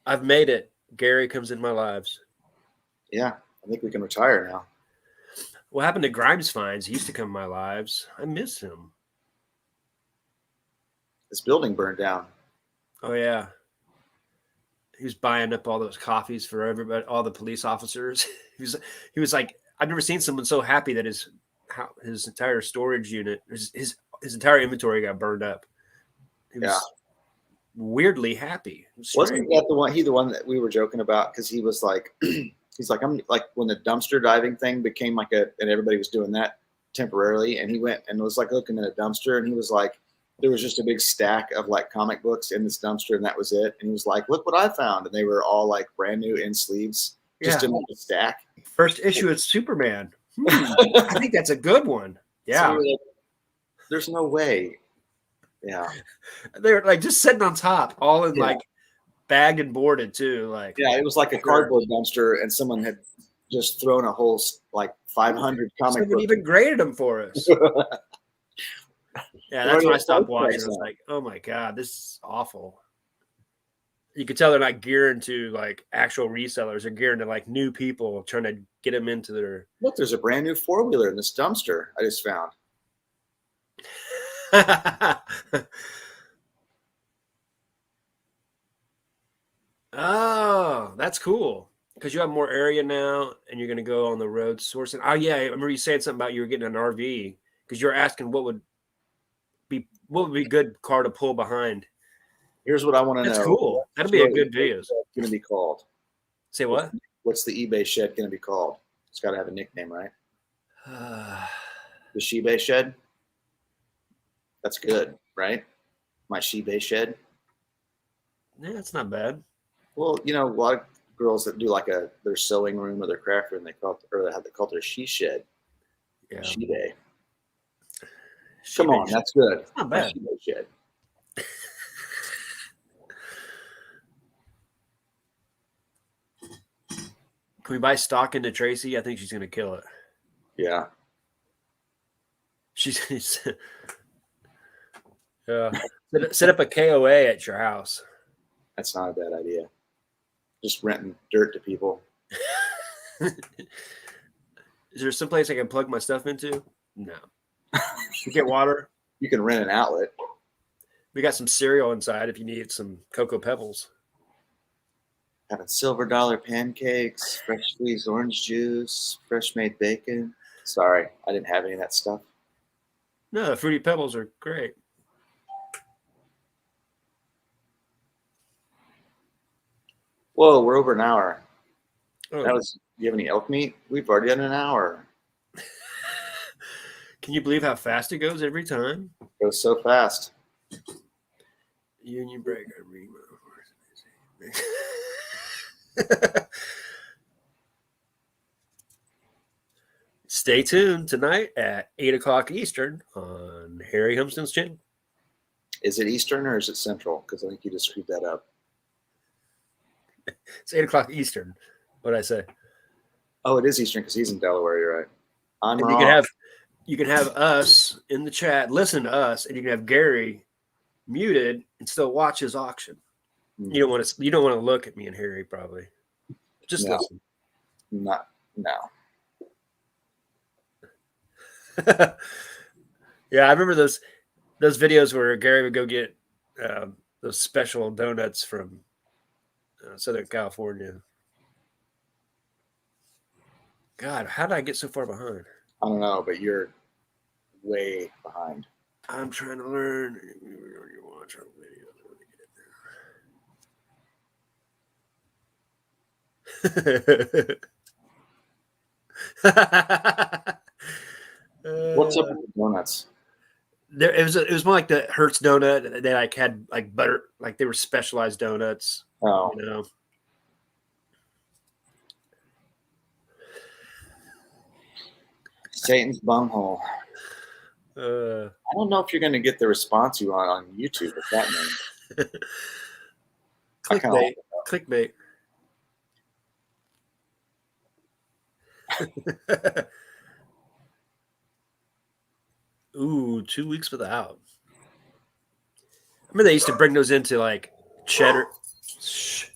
I've made it. Gary comes in my lives. Yeah, I think we can retire now. What happened to Grimes Finds? He used to come in my lives. I miss him. His building burned down. Oh, yeah. He was buying up all those coffees for everybody, all the police officers. He was like, I've never seen someone so happy that his entire storage unit, his entire inventory got burned up. He was weirdly happy. Wasn't that the one that we were joking about? Because he was like, he's like, I'm like when the dumpster diving thing became like and everybody was doing that temporarily, and he went and was like looking at a dumpster, and he was like, there was just a big stack of like comic books in this dumpster, and that was it. And he was like, look what I found. And they were all like brand new in sleeves, just in like a stack. First issue of Superman. I think that's a good one. Yeah. So like, there's no way. Yeah. They were like just sitting on top, all in like bagged and boarded too. Like, yeah, it was like a cardboard dumpster, and someone had just thrown a whole like 500 comic books. Someone even graded them for us. Yeah, that's when I stopped watching. I was like, oh my God, this is awful. You could tell they're not gearing to like actual resellers. They're gearing to like new people trying to get them into their. Look, there's a brand new 4-wheeler in this dumpster I just found. Oh, that's cool. Because you have more area now and you're going to go on the road sourcing. Oh, yeah. I remember you saying something about you were getting an RV because you're asking what would be a good car to pull behind. Here's what I want to know. That's cool. That'd be a good video. What's it going to be called? Say what? What's the eBay shed going to be called? It's got to have a nickname, right? The Shebay shed? That's good, right? My Shebay shed? Yeah, that's not bad. Well, you know, a lot of girls that do like their sewing room or their craft room, they call it their she shed. Yeah. Shebay. Come on, that's good. It's not bad. Shebay shed. Can we buy stock into Tracy? I think she's going to kill it. Yeah. She's set up a KOA at your house. That's not a bad idea. Just renting dirt to people. Is there someplace I can plug my stuff into? No. You get water. You can rent an outlet. We got some cereal inside if you need some Cocoa Pebbles. Having silver dollar pancakes, fresh squeezed orange juice, fresh made bacon. Sorry, I didn't have any of that stuff. No, the Fruity Pebbles are great. Whoa, we're over an hour. Oh. Do you have any elk meat? We've already done an hour. Can you believe how fast it goes every time? It goes so fast. Union break. Stay tuned tonight at 8:00 Eastern on Harry Humston's channel. Is it Eastern or is it Central? Because I think you just screwed that up. It's 8:00 Eastern. What'd I say? Oh, it is Eastern because he's in Delaware. You're right. I'm wrong. You can have us in the chat, listen to us, and you can have Gary muted and still watch his auction. You don't want to look at me and Harry probably. Just listen. No. Yeah, I remember those videos where Gary would go get those special donuts from Southern California. God, how did I get so far behind? I don't know, but you're way behind. I'm trying to learn. You watch our video. What's up with the donuts? It was more like the Hertz donut. They like had like butter, like they were specialized donuts. Oh, You know, Satan's bunghole. uh, I don't know if you're going to get the response you want on YouTube with that name. I kind clickbait, clickbait. Ooh, 2 weeks without. I remember they used to bring those into like cheddar. it's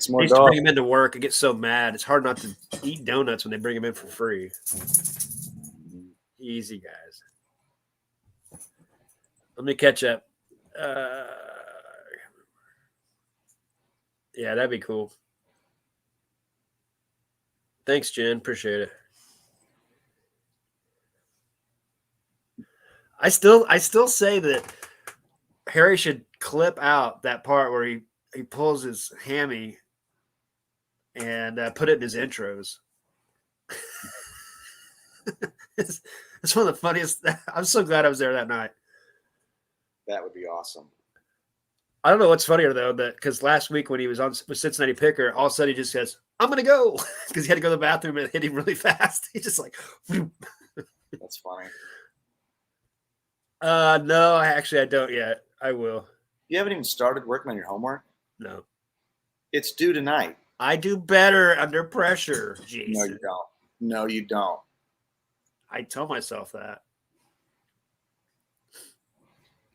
They more used to dog. bring them into work. I get so mad. It's hard not to eat donuts when they bring them in for free. Easy, guys. Let me catch up. Uh, yeah, that'd be cool. Thanks, Jen. Appreciate it. I still say that Harry should clip out that part where he pulls his hammy and put it in his intros. It's one of the funniest. I'm so glad I was there that night. That would be awesome. I don't know what's funnier though, that because last week when he was on with Cincinnati Picker, all of a sudden he just says, "I'm gonna go," because he had to go to the bathroom and hit him really fast. He's just like, That's funny. no, I don't yet. I will. You haven't even started working on your homework? No, It's due tonight. I do better under pressure, No, Jason. you don't. No, you don't. I tell myself that. I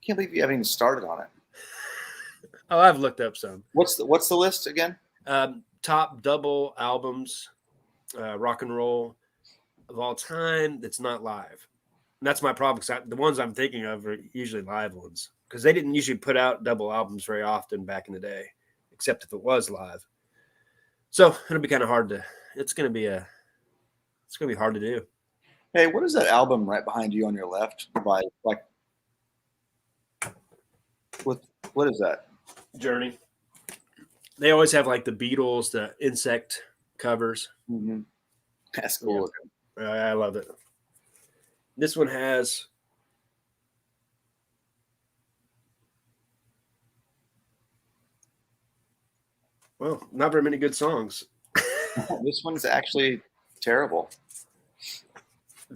can't believe you haven't even started on it. Oh, I've looked up some. What's the list again? Top double albums, rock and roll of all time that's not live. And that's my problem because the ones I'm thinking of are usually live ones because they didn't usually put out double albums very often back in the day, except if it was live. So it'll be kind of hard to. It's gonna be hard to do. Hey, what is that album right behind you on your left? By like, what is that? Journey. They always have like the Beatles, the insect covers. Mm-hmm. That's cool. Yeah. I love it. This one has. Well, not very many good songs. This one's actually terrible.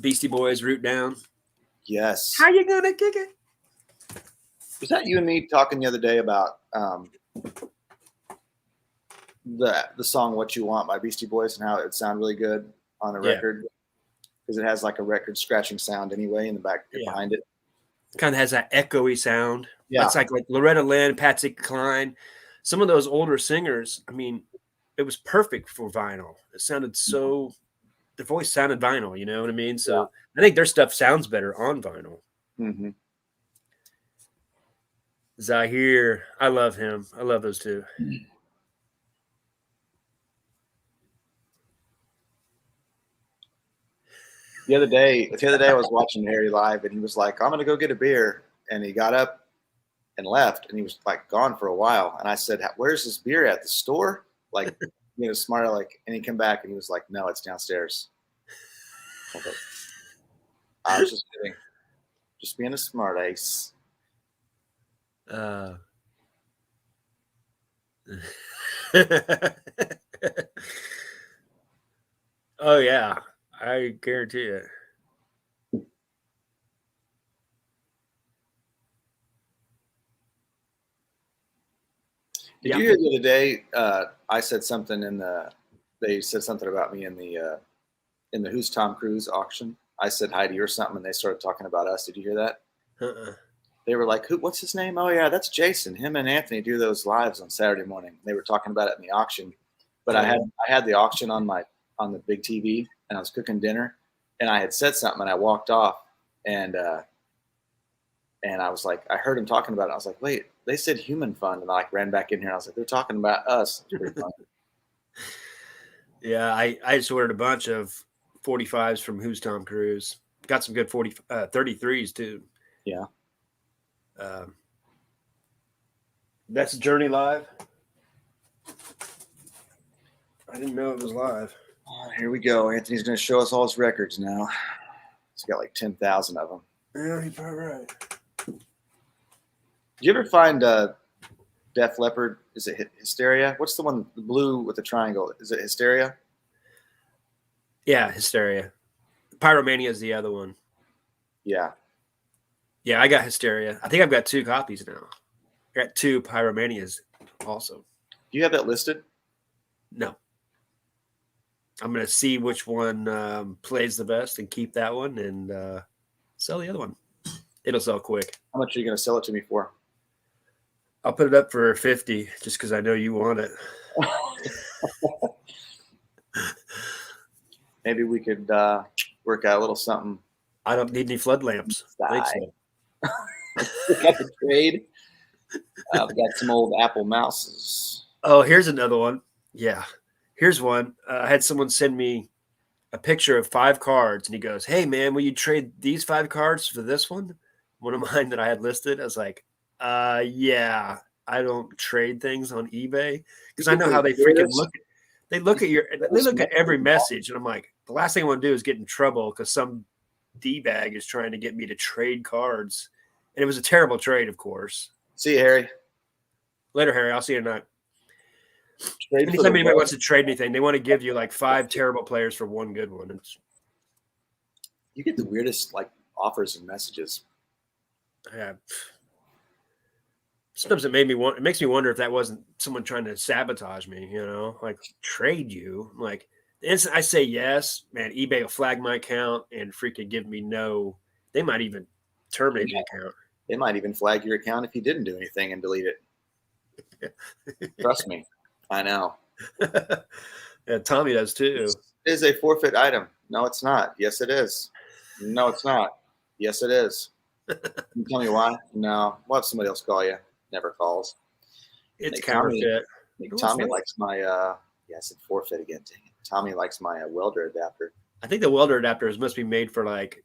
Beastie Boys, Root Down. Yes. How you gonna kick it? Was that you and me talking the other day about the song "What You Want" by Beastie Boys and how it sounded really good on a record because it has like a record scratching sound anyway in the back behind it. Kind of has that echoey sound. Yeah, it's like Loretta Lynn, Patsy Cline, some of those older singers. I mean, it was perfect for vinyl. It sounded so. Their voice sounded vinyl. You know what I mean? So I think their stuff sounds better on vinyl. Mm-hmm. Zahir, I love him. I love those two. The other day, I was watching Harry live, and he was like, "I'm gonna go get a beer," and he got up and left, and he was like gone for a while. And I said, "Where's this beer at the store?" Like, smart like. And he came back, and he was like, "No, it's downstairs." I was just kidding, just being a smart ace. Oh yeah, I guarantee it. Did you hear the other day? I said something they said something about me in the Who's Tom Cruise auction. I said Heidi or something, and they started talking about us. Did you hear that? They were like, what's his name? Oh yeah, that's Jason. Him and Anthony do those lives on Saturday morning. They were talking about it in the auction. But I had the auction on the big TV, and I was cooking dinner, and I had said something, and I walked off, and I was like, I heard him talking about it. I was like, wait, they said Human Fund, and I like ran back in here, and I was like, they're talking about us. It's pretty funny. Yeah, I just ordered a bunch of 45s from Who's Tom Cruise. Got some good 33s too. Yeah. That's Journey Live. I didn't know it was live. Oh, here we go. Anthony's going to show us all his records now. He's got like 10,000 of them. Yeah, you're probably right. Did you ever find Def Leppard? Is it Hysteria? What's the one, the blue with the triangle? Is it Hysteria? Yeah, Hysteria. Pyromania is the other one. Yeah. Yeah, I got Hysteria. I think I've got 2 copies now. I got 2 Pyromanias also. Do you have that listed? No. I'm going to see which one plays the best and keep that one and sell the other one. It'll sell quick. How much are you going to sell it to me for? I'll put it up for 50 just because I know you want it. Maybe we could work out a little something. I don't need any flood lamps. Thanks. We got the trade. We got some old Apple mouses. Oh, here's another one. Yeah. Here's one. I had someone send me a picture of 5 cards, and he goes, "Hey, man, will you trade these 5 cards for this one?" One of mine that I had listed. I was like, yeah, I don't trade things on eBay because I know how they freaking look. They look at every message, and I'm like, the last thing I want to do is get in trouble because some D-bag is trying to get me to trade cards. And it was a terrible trade, of course. See you, Harry. Later, Harry. I'll see you tonight. Anytime anybody wants to trade anything, they want to give you like 5 terrible players for 1 good one. You get the weirdest like offers and messages. Yeah. Sometimes it makes me wonder if that wasn't someone trying to sabotage me, like trade you. Like the instant I say yes, man, eBay will flag my account and freaking give me no. They might even terminate the account. They might even flag your account if you didn't do anything and delete it. Trust me. I know. Yeah, Tommy does too. It is a forfeit item. No, it's not. Yes, it is. No, it's not. Yes, it is. Can you tell me why? No. We'll have somebody else call you. Never calls. It's counterfeit. Tommy likes my I said forfeit again. Dang it. Tommy likes my welder adapter. I think the welder adapters must be made for like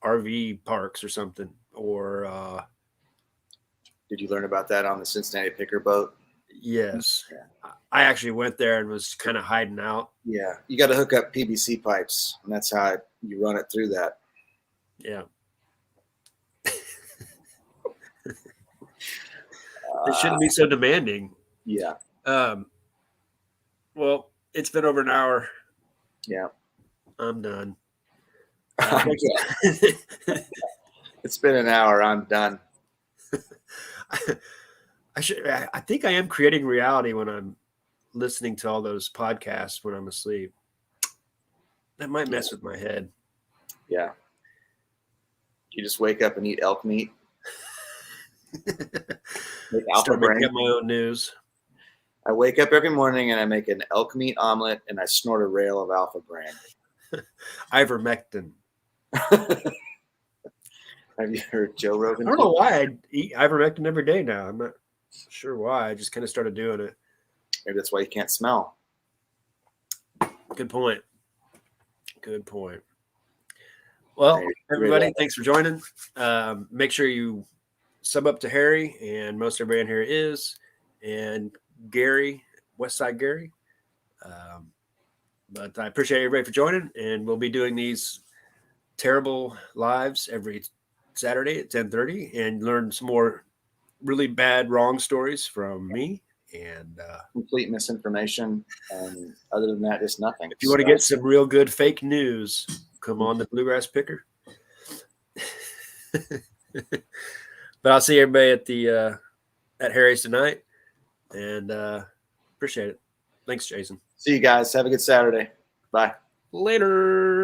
RV parks or something. Or did you learn about that on the Cincinnati Picker boat? Yes. Yeah. I actually went there and was kind of hiding out. Yeah. You got to hook up PVC pipes, and that's how you run it through that. Yeah. It shouldn't be so demanding. Yeah. Well, it's been over an hour. Yeah. I'm done. It's been an hour. I'm done. I think I am creating reality when I'm listening to all those podcasts when I'm asleep. That might mess with my head. Yeah. You just wake up and eat elk meat. Start making up my own news. I wake up every morning and I make an elk meat omelet and I snort a rail of Alpha Brain. Ivermectin. Have you heard Joe Rogan? I don't know why I eat ivermectin every day now. I'm not sure why. I just kind of started doing it. Maybe that's why you can't smell. Good point. Good point. Well, everybody, thanks for joining. Make sure you sub up to Harry, and most everybody in here is, and Gary, Westside Gary. But I appreciate everybody for joining, and we'll be doing these terrible lives every Saturday at 10:30 and learn some more really bad, wrong stories from me and complete misinformation. And other than that, just nothing. If you want to get some real good fake news, come on the Bluegrass Picker. But I'll see everybody at the at Harry's tonight, and appreciate it. Thanks, Jason. See you guys. Have a good Saturday. Bye. Later.